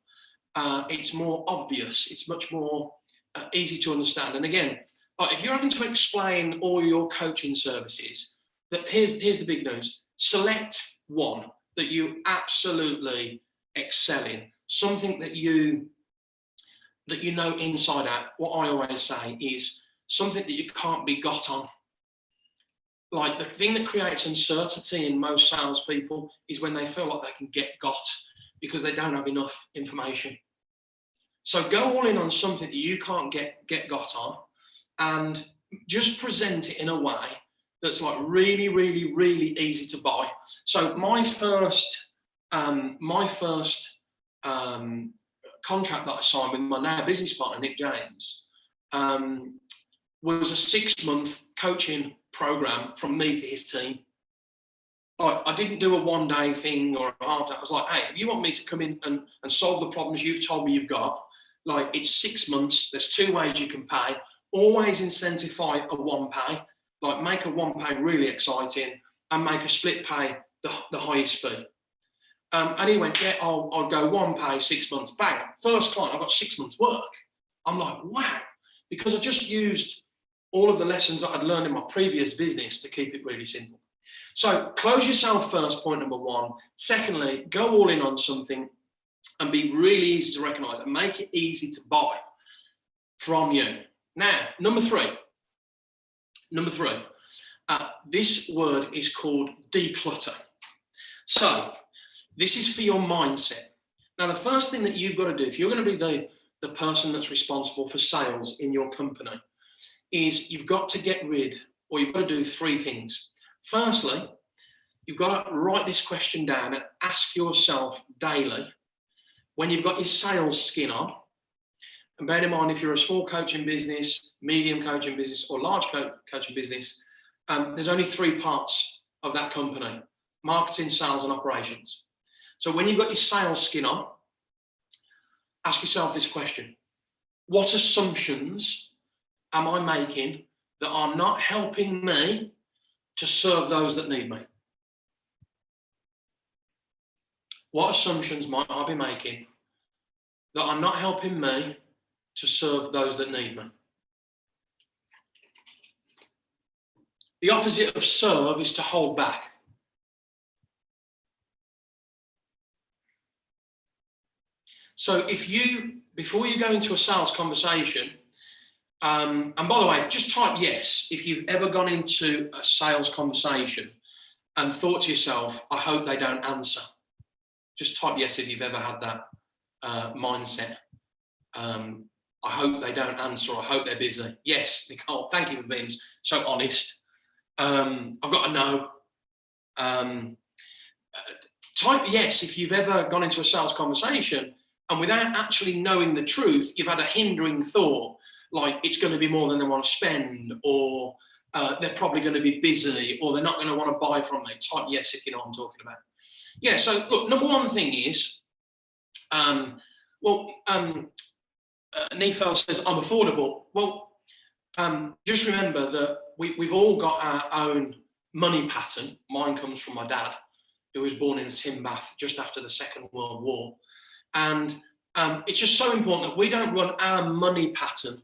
It's more obvious. It's much more easy to understand. And again, if you're having to explain all your coaching services, that here's the big news. Select one that you absolutely excel in, something that you know inside out. What I always say is something that you can't be got on. Like, the thing that creates uncertainty in most salespeople is when they feel like they can get got because they don't have enough information. So go all in on something that you can't get got on, and just present it in a way that's like really, really, really easy to buy. So my first contract that I signed with my now business partner, Nick James, was a 6-month coaching program from me to his team. I didn't do a 1-day thing or a half day. I was like, hey, if you want me to come in and solve the problems you've told me you've got, like, it's 6 months, there's 2 ways you can pay. Always incentivize a 1 pay, like make a 1 pay really exciting and make a split pay the highest fee. And he went, yeah, I'll go 1 pay, 6 months, bang. First client, I got 6 months work. I'm like, wow, because I just used all of the lessons that I'd learned in my previous business to keep it really simple. So close yourself first, point number 1. Secondly, go all in on something and be really easy to recognize and make it easy to buy from you. Now, number 3, this word is called declutter. So this is for your mindset. Now, the first thing that you've got to do, if you're going to be the person that's responsible for sales in your company, is you've got to get rid, or you've got to do 3 things. Firstly, you've got to write this question down and ask yourself daily, when you've got your sales skin on, and bear in mind, if you're a small coaching business, medium coaching business, or large coaching business, there's only 3 parts of that company: marketing, sales, and operations. So when you've got your sales skin on, ask yourself this question: what assumptions am I making that are not helping me to serve those that need me? What assumptions might I be making that are not helping me to serve those that need me? The opposite of serve is to hold back. So if you, before you go into a sales conversation, and by the way, just type yes if you've ever gone into a sales conversation and thought to yourself, I hope they don't answer. Just type yes if you've ever had that mindset. I hope they don't answer, I hope they're busy. Yes, Nicole, thank you for being so honest. I've got a no. Type yes if you've ever gone into a sales conversation and without actually knowing the truth, you've had a hindering thought, like it's going to be more than they want to spend, or they're probably going to be busy, or they're not going to want to buy from me. Type yes if you know what I'm talking about. Yeah, so look, number one thing is, Nifel says, I'm affordable. Well, just remember that we've all got our own money pattern. Mine comes from my dad, who was born in a tin bath just after the Second World War. And it's just so important that we don't run our money pattern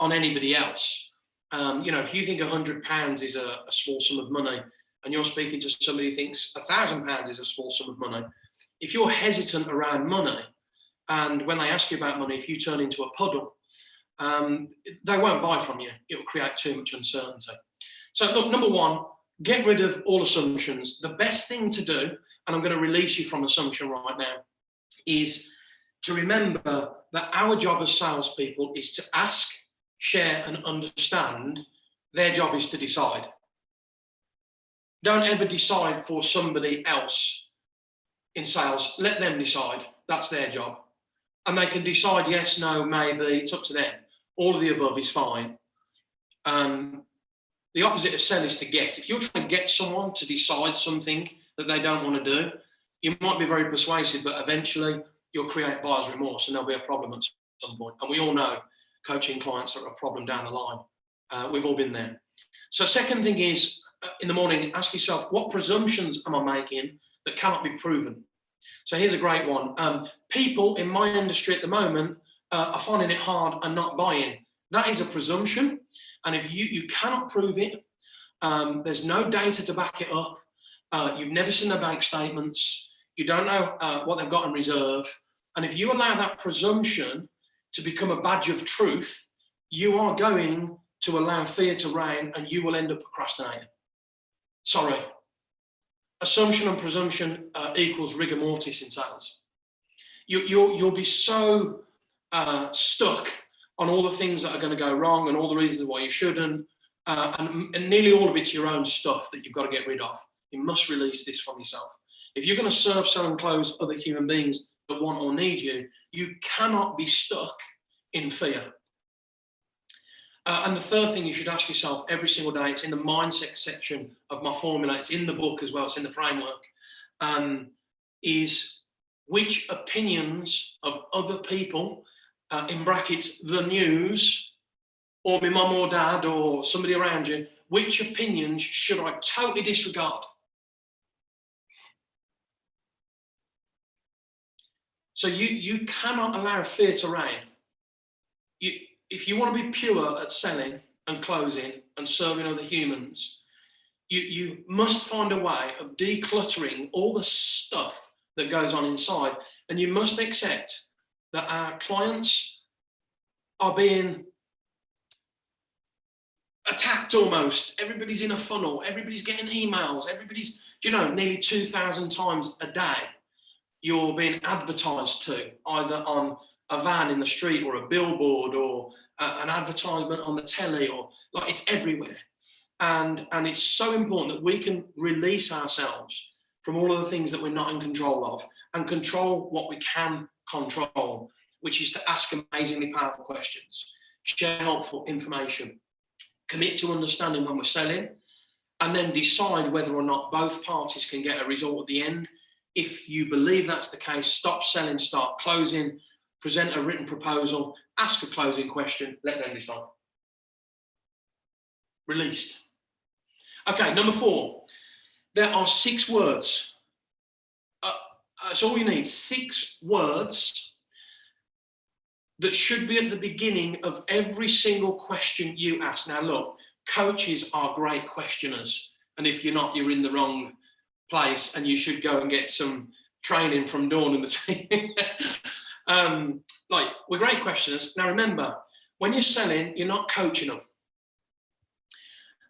on anybody else. If you think £100 is a small sum of money, and you're speaking to somebody who thinks £1,000 is a small sum of money, if you're hesitant around money, and when they ask you about money, if you turn into a puddle, they won't buy from you. It will create too much uncertainty. So look, number one, get rid of all assumptions. The best thing to do, and I'm going to release you from assumption right now, is to remember that our job as salespeople is to ask, share, and understand. Their job is to decide. Don't ever decide for somebody else in sales. Let them decide. That's their job. And they can decide yes, no, maybe. It's up to them. All of the above is fine. The opposite of sell is to get. If you're trying to get someone to decide something that they don't want to do, you might be very persuasive, but eventually you'll create buyer's remorse and there'll be a problem at some point. And we all know coaching clients are a problem down the line. We've all been there. So second thing is, in the morning, ask yourself, what presumptions am I making that cannot be proven? So here's a great one. People in my industry at the moment are finding it hard and not buying. That is a presumption. And if you cannot prove it, there's no data to back it up. You've never seen their bank statements. You don't know what they've got in reserve. And if you allow that presumption to become a badge of truth, you are going to allow fear to reign and you will end up procrastinating. Sorry. Assumption and presumption equals rigor mortis in sales. You'll be so stuck on all the things that are going to go wrong and all the reasons why you shouldn't, and nearly all of it's your own stuff that you've got to get rid of. You must release this from yourself. If you're going to serve, sell, and close other human beings that want or need you, you cannot be stuck in fear. And the third thing you should ask yourself every single day, it's in the mindset section of my formula, it's in the book as well, it's in the framework, is which opinions of other people, in brackets, the news, or my mum or dad or somebody around you, which opinions should I totally disregard? So you cannot allow fear to reign. If you want to be pure at selling and closing and serving other humans, you must find a way of decluttering all the stuff that goes on inside. And you must accept that our clients are being attacked almost. Everybody's in a funnel. Everybody's getting emails. Everybody's, nearly 2,000 times a day, you're being advertised to, either on a van in the street or a billboard or an advertisement on the telly, or like it's everywhere. And it's so important that we can release ourselves from all of the things that we're not in control of and control what we can control, which is to ask amazingly powerful questions, share helpful information, commit to understanding when we're selling, and then decide whether or not both parties can get a result at the end. If you believe that's the case, stop selling, start closing, present a written proposal, ask a closing question, let them decide. Released. Okay, number 4. There are 6 words. That's all you need, 6 words that should be at the beginning of every single question you ask. Now look, coaches are great questioners, and if you're not, you're in the wrong place, and you should go and get some training from Dawn and the team. Like, we're great questioners. Now remember, when you're selling, you're not coaching them.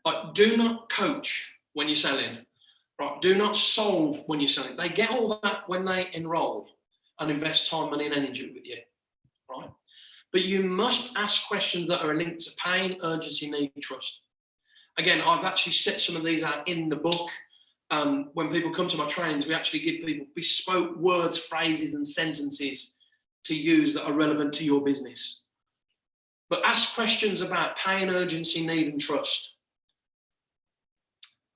Like, do not coach when you're selling. Right? Do not solve when you're selling. They get all that when they enroll and invest time, money, and energy with you. Right? But you must ask questions that are linked to pain, urgency, need, and trust. Again, I've actually set some of these out in the book. When people come to my trainings, we actually give people bespoke words, phrases, and sentences to use that are relevant to your business. But ask questions about pain, urgency, need, and trust.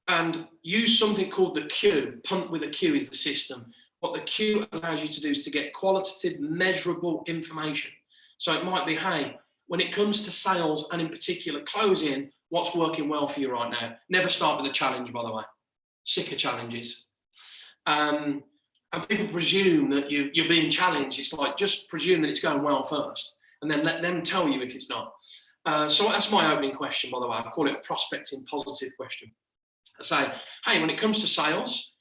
And use something called the Q. Punt with a Q is the system. What the Q allows you to do is to get qualitative, measurable information. So it might be, hey, when it comes to sales and in particular closing, what's working well for you right now? Never start with a challenge, by the way. Sick of challenges. And people presume that you're being challenged. It's like, just presume that it's going well first, and then let them tell you if it's not. So that's my opening question, by the way. I call it a prospecting positive question. I say, hey, when it comes to sales,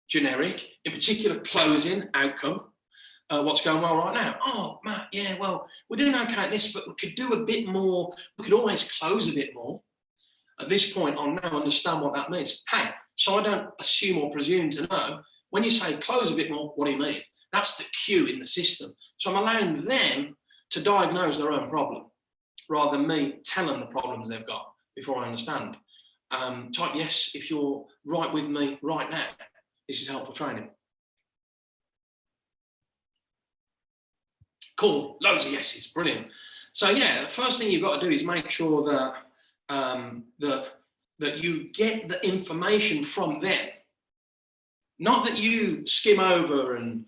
generic, in particular closing, outcome, what's going well right now? Oh, Matt, yeah, well, we're doing okay at this, but we could do a bit more. We could always close a bit more. At this point, I'll now understand what that means. Hey, so I don't assume or presume to know. When you say close a bit more, what do you mean? That's the cue in the system. So I'm allowing them to diagnose their own problem rather than me tell them the problems they've got before I understand. Type yes if you're right with me right now. This is helpful training. Cool, loads of yeses, brilliant. So yeah, the first thing you've got to do is make sure that that you get the information from them. Not that you skim over and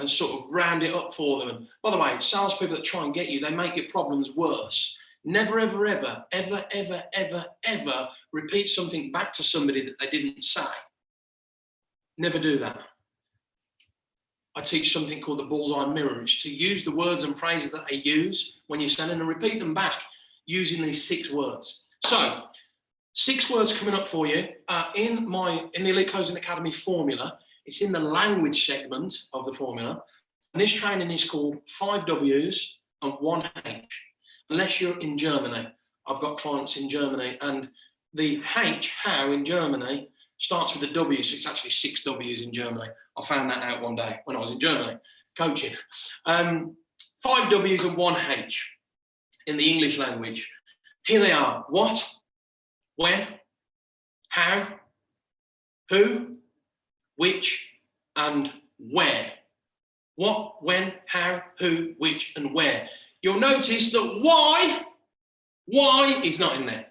sort of round it up for them. And by the way, salespeople that try and get you, they make your problems worse. Never, ever, ever, ever, ever, ever, ever repeat something back to somebody that they didn't say. Never do that. I teach something called the Bullseye Mirror. It's to use the words and phrases that they use when you're selling and repeat them back using these 6 words. So, 6 words coming up for you in the Elite Closing Academy formula. It's in the language segment of the formula. And this training is called 5 W's and 1 H. Unless you're in Germany. I've got clients in Germany, and the H, how, in Germany starts with a W, so it's actually 6 W's in Germany. I found that out one day when I was in Germany coaching. 5 W's and 1 H in the English language. Here they are. What, when, how, who, which, and where. What, when, how, who, which, and where. You'll notice that why is not in there.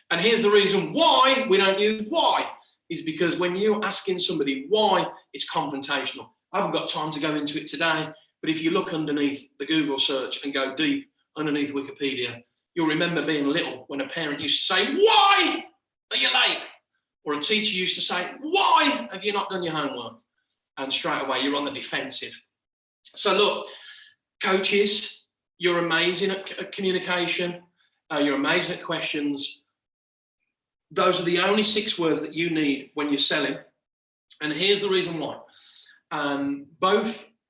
And here's the reason why we don't use why, is because when you're asking somebody why, it's confrontational. I haven't got time to go into it today, but if you look underneath the Google search and go deep underneath Wikipedia, you'll remember being little when a parent used to say, why are you late? Or a teacher used to say, why have you not done your homework? And straight away, you're on the defensive. So look, coaches, you're amazing at communication. You're amazing at questions. Those are the only 6 words that you need when you're selling. And here's the reason why.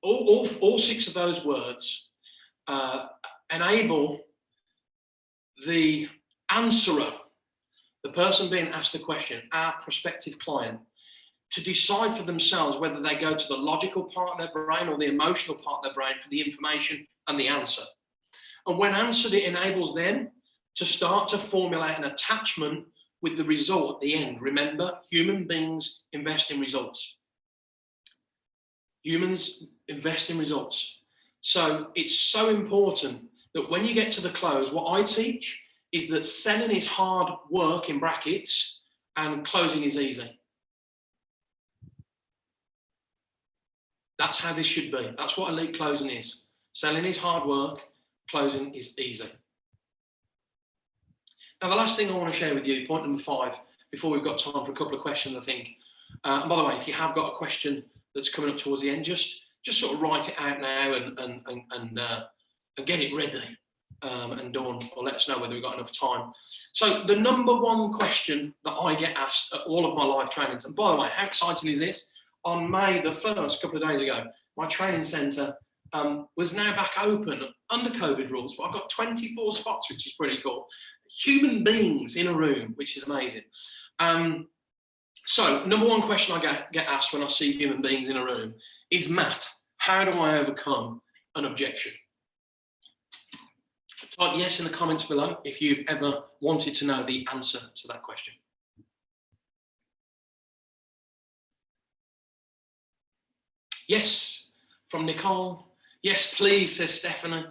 All 6 of those words enable the answerer, the person being asked a question, our prospective client, to decide for themselves whether they go to the logical part of their brain or the emotional part of their brain for the information and the answer. And when answered, it enables them to start to formulate an attachment with the result at the end. Remember, human beings invest in results. Humans invest in results. So it's so important that when you get to the close, what I teach is that selling is hard work in brackets and closing is easy. That's how this should be. That's what elite closing is. Selling is hard work, closing is easy. Now, the last thing I want to share with you, point number 5, before we've got time for a couple of questions, I think. And by the way, if you have got a question that's coming up towards the end, just sort of write it out now and get it ready. And Dawn will let us know whether we've got enough time. So the number one question that I get asked at all of my live trainings, and by the way, how exciting is this? On May the 1st, a couple of days ago, my training centre was now back open under COVID rules, but I've got 24 spots, which is pretty cool. Human beings in a room, which is amazing. So number one question I get asked when I see human beings in a room is, Matt, how do I overcome an objection? Type yes in the comments below if you've ever wanted to know the answer to that question. Yes, from Nicole. Yes, please, says Stephanie.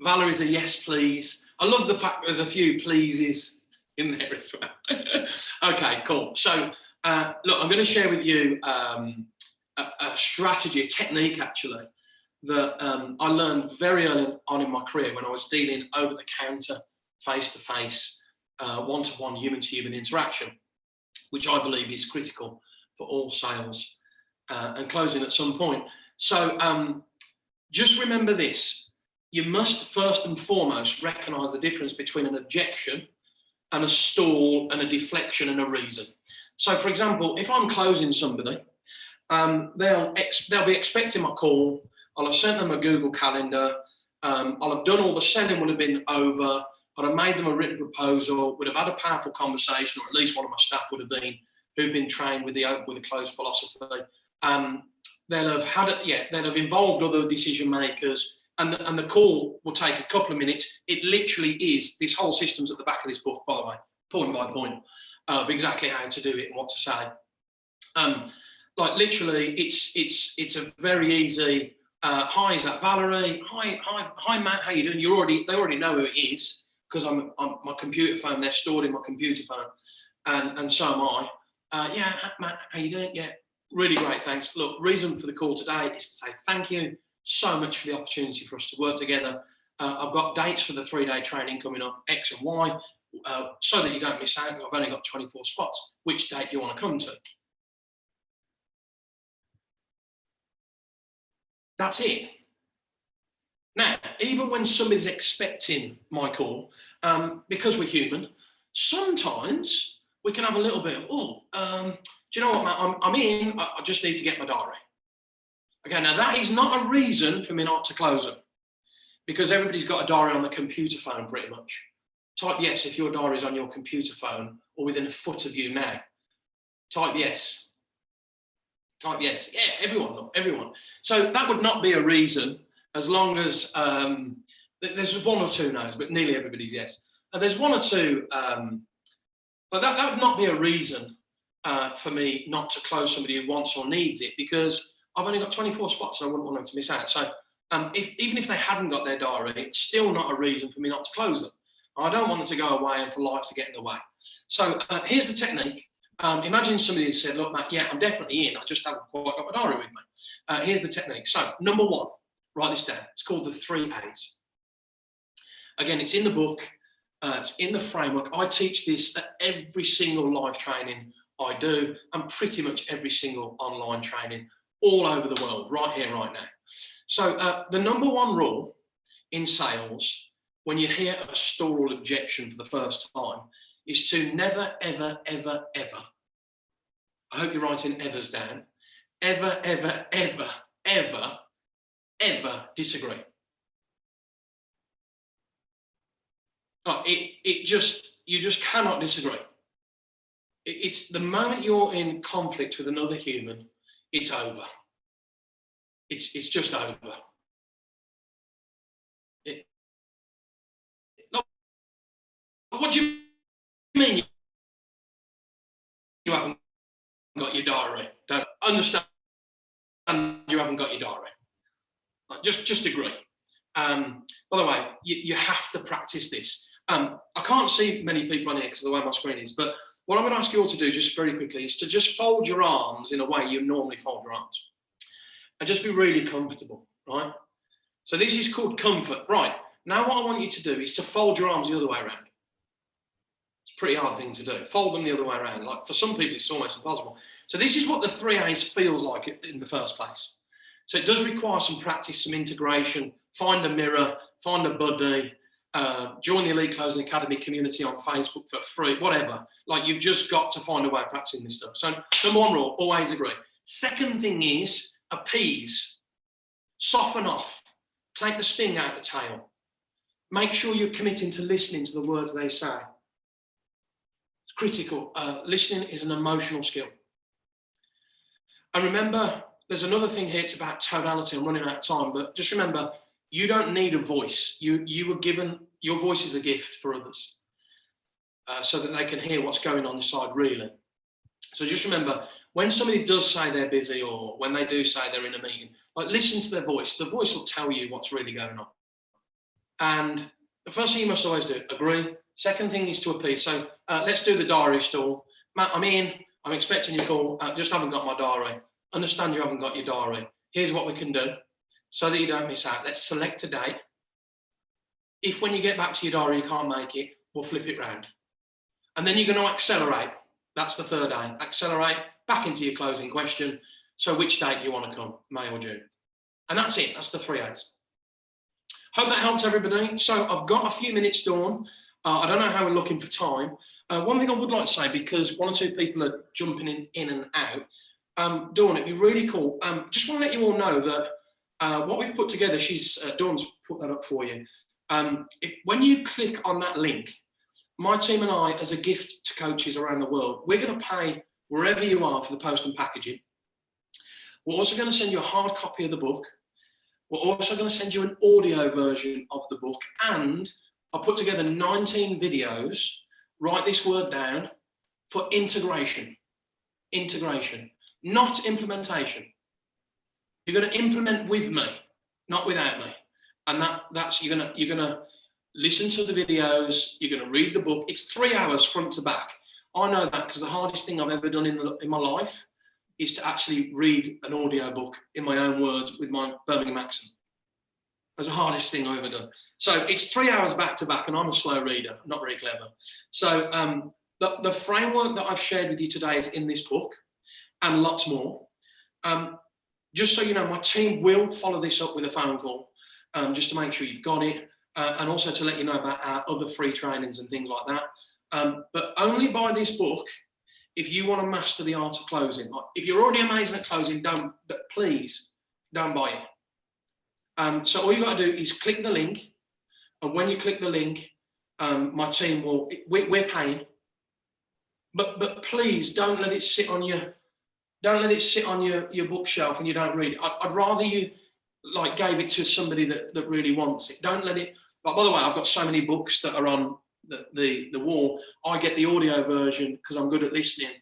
Valerie's a yes, please. I love the fact there's a few pleases in there as well. Okay, cool. So, look, I'm going to share with you a strategy, a technique, actually, that I learned very early on in my career when I was dealing over the counter, face-to-face, one-to-one, human-to-human interaction, which I believe is critical for all sales and closing at some point. So just remember this. You must first and foremost recognise the difference between an objection and a stall and a deflection and a reason. So, for example, if I'm closing somebody, they'll be expecting my call. I'll have sent them a Google Calendar. I'll have done all the selling, will have been over. I'd have made them a written proposal, would have had a powerful conversation, or at least one of my staff would have been, who've been trained with the close philosophy. They'll have involved other decision makers, and the call will take a couple of minutes. It literally is, this whole system's at the back of this book, by the way, point by point, of exactly how to do it and what to say. Like literally, it's a very easy. Hi, is that Valerie? Hi, Matt. How you doing? They already know who it is because I'm my computer phone. They're stored in my computer phone, and so am I. Yeah, Matt. How you doing? Yeah, really great. Thanks. Look, reason for the call today is to say thank you so much for the opportunity for us to work together. I've got dates for the 3-day training coming up, X and Y, so that you don't miss out. I've only got 24 spots. Which date do you want to come to? That's it. Now, even when somebody's expecting my call, because we're human, sometimes we can have a little bit of, do you know what, Matt, I'm in, I just need to get my diary. Okay, now that is not a reason for me not to close them, because everybody's got a diary on the computer phone pretty much. Type yes if your diary is on your computer phone or within a foot of you now. Type yes. Type yes. Yeah, everyone. So that would not be a reason, as long as there's one or two no's, but nearly everybody's yes. And there's one or two, but that would not be a reason for me not to close somebody who wants or needs it, because I've only got 24 spots and I wouldn't want them to miss out. So even if they hadn't got their diary, it's still not a reason for me not to close them. I don't want them to go away and for life to get in the way. So here's the technique. Imagine somebody has said, look, Matt, yeah, I'm definitely in. I just haven't quite got my diary with me. Here's the technique. So number one, write this down. It's called the 3 A's. Again, it's in the book. It's in the framework. I teach this at every single live training I do, and pretty much every single online training all over the world, right here, right now. So the number one rule in sales, when you hear a stall or objection for the first time, is to never, ever, ever, ever, I hope you're writing evers down, ever, ever, ever, ever, ever disagree. You just cannot disagree. It's the moment you're in conflict with another human, it's over. It's just over. What do you mean you haven't got your diary? Don't understand you haven't got your diary. Like, just agree. By the way, you have to practice this. I can't see many people on here because of the way my screen is, but what I'm going to ask you all to do just very quickly is to just fold your arms in a way you normally fold your arms. And just be really comfortable, right? So this is called comfort. Right, now what I want you to do is to fold your arms the other way around. It's a pretty hard thing to do. Fold them the other way around. Like, for some people, it's almost impossible. So this is what the 3 A's feels like in the first place. So it does require some practice, some integration. Find a mirror, find a buddy, join the Elite Closing Academy community on Facebook for free, whatever. Like, you've just got to find a way of practicing this stuff. So number 1 rule, always agree. Second thing is appease, soften off, take the sting out of the tail. Make sure you're committing to listening to the words they say. It's critical. Listening is an emotional skill. And remember, there's another thing here. It's about tonality. I'm running out of time, but just remember, you don't need a voice. You were given, your voice is a gift for others, so that they can hear what's going on inside really. So just remember, when somebody does say they're busy, or when they do say they're in a meeting, like, listen to their voice. The voice will tell you what's really going on. And the first thing you must always do, agree. Second thing is to appease. So let's do the diary stall. Matt, I'm in. I'm expecting your call. Just haven't got my diary. Understand you haven't got your diary. Here's what we can do so that you don't miss out. Let's select a date. If when you get back to your diary you can't make it, we'll flip it round. And then you're going to accelerate. That's the 3rd A. Accelerate back into your closing question. So which date do you want to come, May or June? And that's it. That's the 3 A's. Hope that helped everybody. So I've got a few minutes, Dawn. I don't know how we're looking for time. One thing I would like to say, because 1 or 2 people are jumping in and out, Dawn, it'd be really cool. Just want to let you all know that what we've put together, Dawn's put that up for you. When you click on that link, my team and I, as a gift to coaches around the world, we're going to pay wherever you are for the post and packaging. We're also going to send you a hard copy of the book. We're also going to send you an audio version of the book. And I put together 19 videos. Write this word down, for integration. Integration, not implementation. You're going to implement with me, not without me. And that's you're gonna listen to the videos. You're going to read the book. It's 3 hours front to back. I know that because the hardest thing I've ever done in my life is to actually read an audio book in my own words with my Birmingham accent. That's the hardest thing I've ever done. So it's 3 hours back to back, and I'm a slow reader, not very clever. So the framework that I've shared with you today is in this book, and lots more. Just so you know, my team will follow this up with a phone call, just to make sure you've got it, and also to let you know about our other free trainings and things like that. But only buy this book if you want to master the art of closing. If you're already amazing at closing, please don't buy it. So all you got to do is click the link, and when you click the link, my team will. We're paying, but please don't let it sit on your. Don't let it sit on your bookshelf and you don't read it. I'd rather you gave it to somebody that really wants it. Don't let it. But by the way, I've got so many books that are on the wall. I get the audio version because I'm good at listening,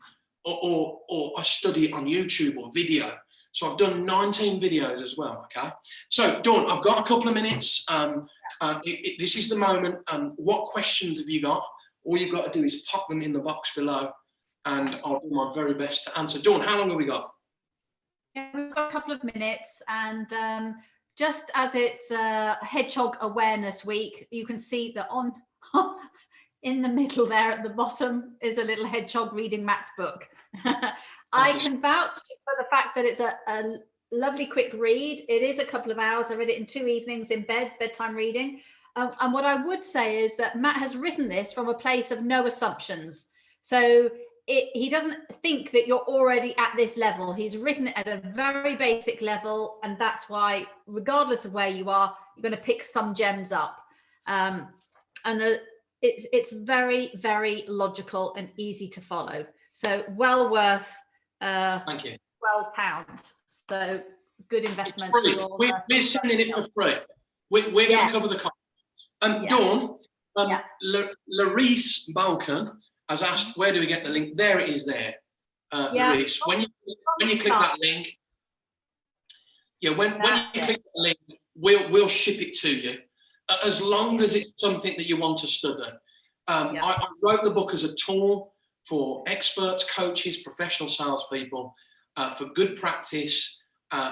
or I study it on YouTube or video. So I've done 19 videos as well. Okay. So Dawn, I've got a couple of minutes. This is the moment. What questions have you got? All you've got to do is pop them in the box below, and I'll do my very best to answer. Dawn, how long have we got? Yeah, we've got a couple of minutes, and just as it's Hedgehog Awareness Week, you can see that on in the middle there at the bottom is a little hedgehog reading Matt's book. I can vouch for the fact that it's a lovely quick read. It is a couple of hours. I read it in 2 evenings in bedtime reading. And what I would say is that Matt has written this from a place of no assumptions. So he doesn't think that you're already at this level. He's written it at a very basic level, and that's why, regardless of where you are, you're going to pick some gems up. It's very, very logical and easy to follow. So well worth Thank you. £12. So good investment. We're sending it for free. We're going to cover the cost. Dawn, Larice Balkan has asked, where do we get the link? There it is there, Larice. When you click that link, Yeah, when you click the link, we'll ship it to you, as long as it's something that you want to study. I wrote the book as a tool for experts, coaches, professional salespeople, for good practice.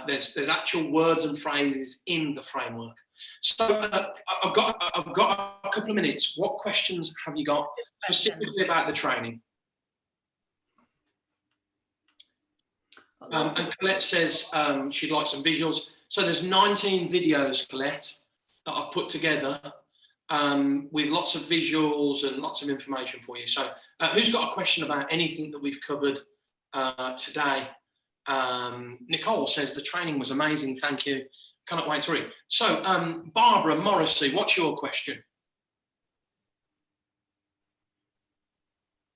There's actual words and phrases in the framework. So I've got a couple of minutes. What questions have you got specifically about the training? And Colette says she'd like some visuals. So there's 19 videos, Colette, that I've put together with lots of visuals and lots of information for you. So who's got a question about anything that we've covered today? Nicole says the training was amazing. Thank you. Cannot wait to read. So Barbara Morrissey, what's your question?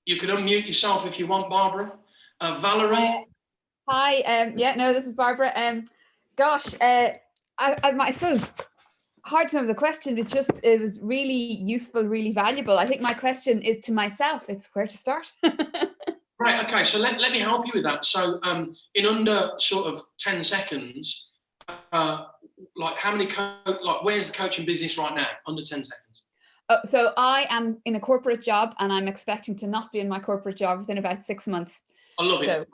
You can unmute yourself if you want, Barbara. Valerie? Hi, this is Barbara. I suppose hard to remember the question, but it was really useful, really valuable. I think my question is to myself. It's where to start. Right, okay, so let me help you with that. So in under sort of 10 seconds, where's the coaching business right now? Under 10 seconds. So I am in a corporate job and I'm expecting to not be in my corporate job within about 6 months. I love it.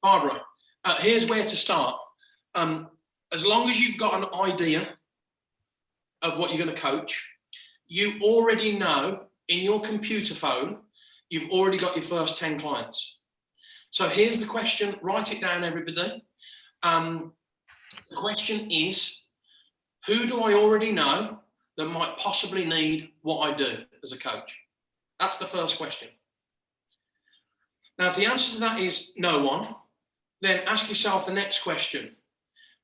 Barbara, here's where to start. As long as you've got an idea of what you're going to coach, you already know in your computer phone, you've already got your first 10 clients. So here's the question, write it down, everybody. The question is, who do I already know that might possibly need what I do as a coach? That's the first question. Now, if the answer to that is no one, then ask yourself the next question.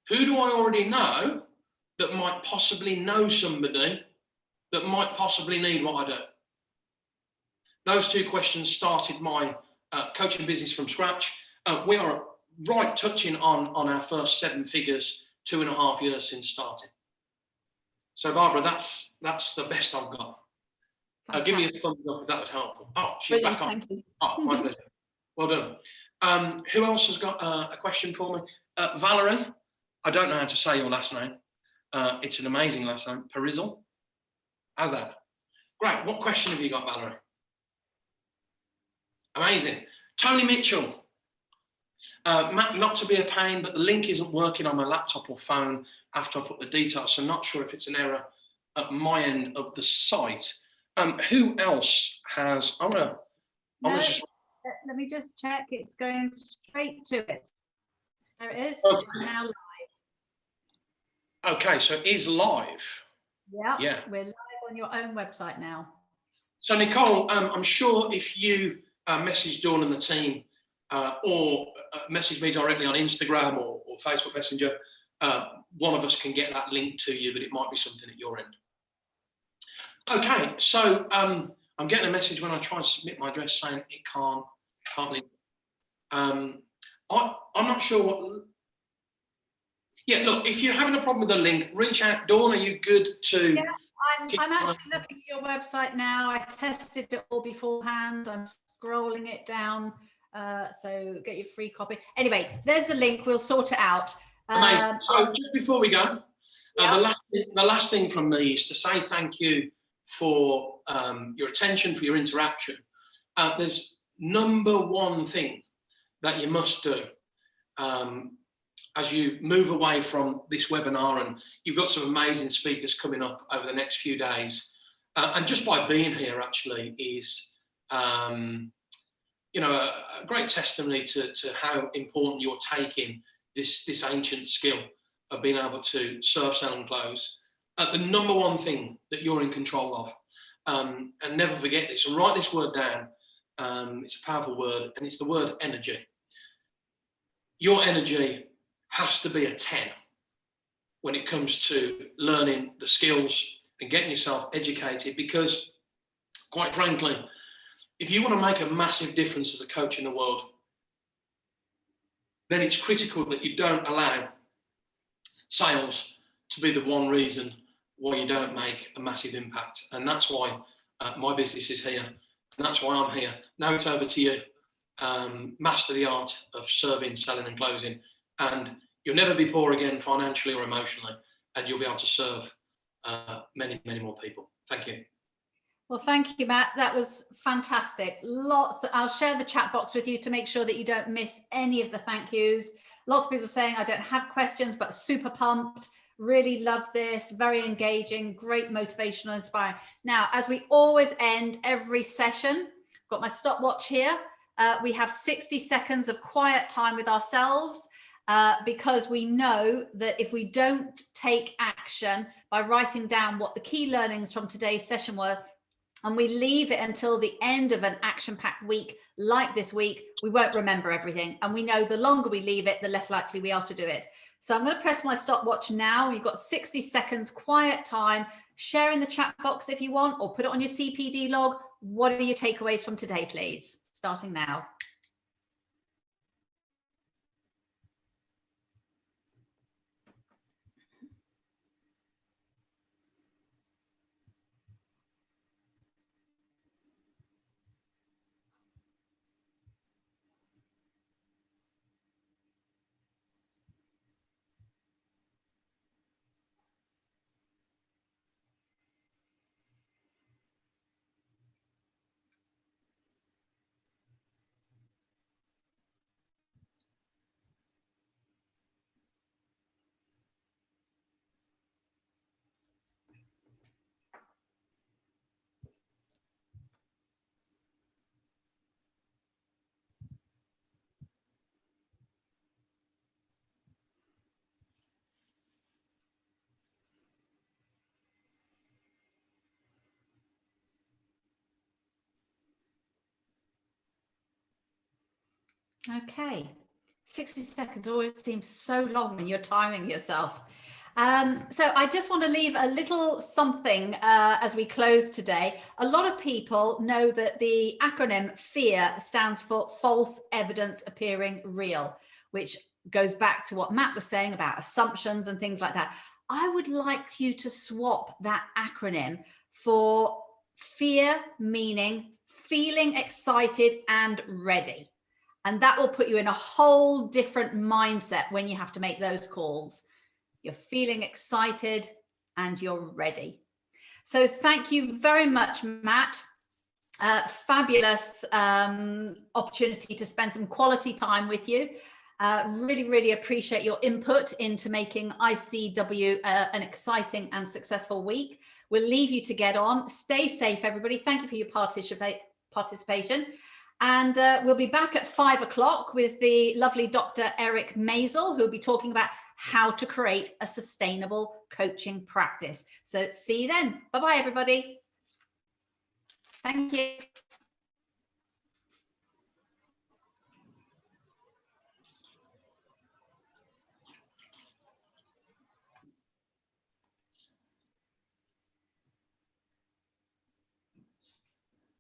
Who do I already know that might possibly know somebody that might possibly need what I do? Those two questions started my coaching business from scratch. We are right touching on our first 7 figures, 2.5 years since starting. So Barbara, that's the best I've got. Give me a thumbs up if that was helpful. Oh, she's Brilliant, back on. thank you. Oh, my pleasure. Well done. Who else has got a question for me? Valerie, I don't know how to say your last name. It's an amazing last name. Parizel? How's that? Great. What question have you got, Valerie? Amazing. Tony Mitchell. Matt, not to be a pain, but the link isn't working on my laptop or phone after I put the details, so I'm not sure if it's an error at my end of the site. Who else has... Let me just check. It's going straight to it. There it is. Okay. It's now live. Okay, so it is live. Yeah, we're live on your own website now. So Nicole, I'm sure if you message Dawn and the team or message me directly on Instagram or Facebook Messenger, one of us can get that link to you, but it might be something at your end. Okay, so I'm getting a message when I try and submit my address saying it can't link. I'm not sure what... Yeah, look, if you're having a problem with the link, reach out. Dawn, are you good to... Yeah, I'm actually looking at your website now. I tested it all beforehand. I'm scrolling it down. So get your free copy. Anyway, there's the link. We'll sort it out. Amazing. So just before we go, the last thing from me is to say thank you for your attention, for your interaction. There's number one thing that you must do as you move away from this webinar, and you've got some amazing speakers coming up over the next few days. And just by being here actually is, a great testimony to how important you're taking this ancient skill of being able to serve, sell and close. The number one thing that you're in control of, and never forget this, and write this word down. It's a powerful word, and it's the word energy. Your energy has to be a 10 when it comes to learning the skills and getting yourself educated, because quite frankly, if you want to make a massive difference as a coach in the world, then it's critical that you don't allow sales to be the one reason why you don't make a massive impact. And that's why my business is here, and that's why I'm here. Now it's over to you. Master the art of serving, selling and closing. And You'll never be poor again financially or emotionally, and you'll be able to serve many, many more people. Thank you. Well, thank you, Matt. That was fantastic. Lots. I'll share the chat box with you to make sure that you don't miss any of the thank yous. Lots of people saying, I don't have questions, but super pumped. Really love this. Very engaging, great motivational, inspiring. Now, as we always end every session, got my stopwatch here. We have 60 seconds of quiet time with ourselves because we know that if we don't take action by writing down what the key learnings from today's session were, and we leave it until the end of an action-packed week like this week, we won't remember everything. And we know the longer we leave it, the less likely we are to do it. So I'm going to press my stopwatch now. You've got 60 seconds quiet time. Share in the chat box if you want, or put it on your CPD log. What are your takeaways from today, please? Starting now. Okay, 60 seconds always seems so long when you're timing yourself. So I just want to leave a little something as we close today. A lot of people know that the acronym FEAR stands for False Evidence Appearing Real, which goes back to what Matt was saying about assumptions and things like that. I would like you to swap that acronym for FEAR, meaning feeling excited and ready. And that will put you in a whole different mindset when you have to make those calls. You're feeling excited and you're ready. So thank you very much, Matt. Fabulous opportunity to spend some quality time with you. Really, really appreciate your input into making ICW an exciting and successful week. We'll leave you to get on. Stay safe, everybody. Thank you for your participation. And we'll be back at 5 o'clock with the lovely Dr. Eric Maisel, who'll be talking about how to create a sustainable coaching practice. So see you then. Bye-bye, everybody. Thank you.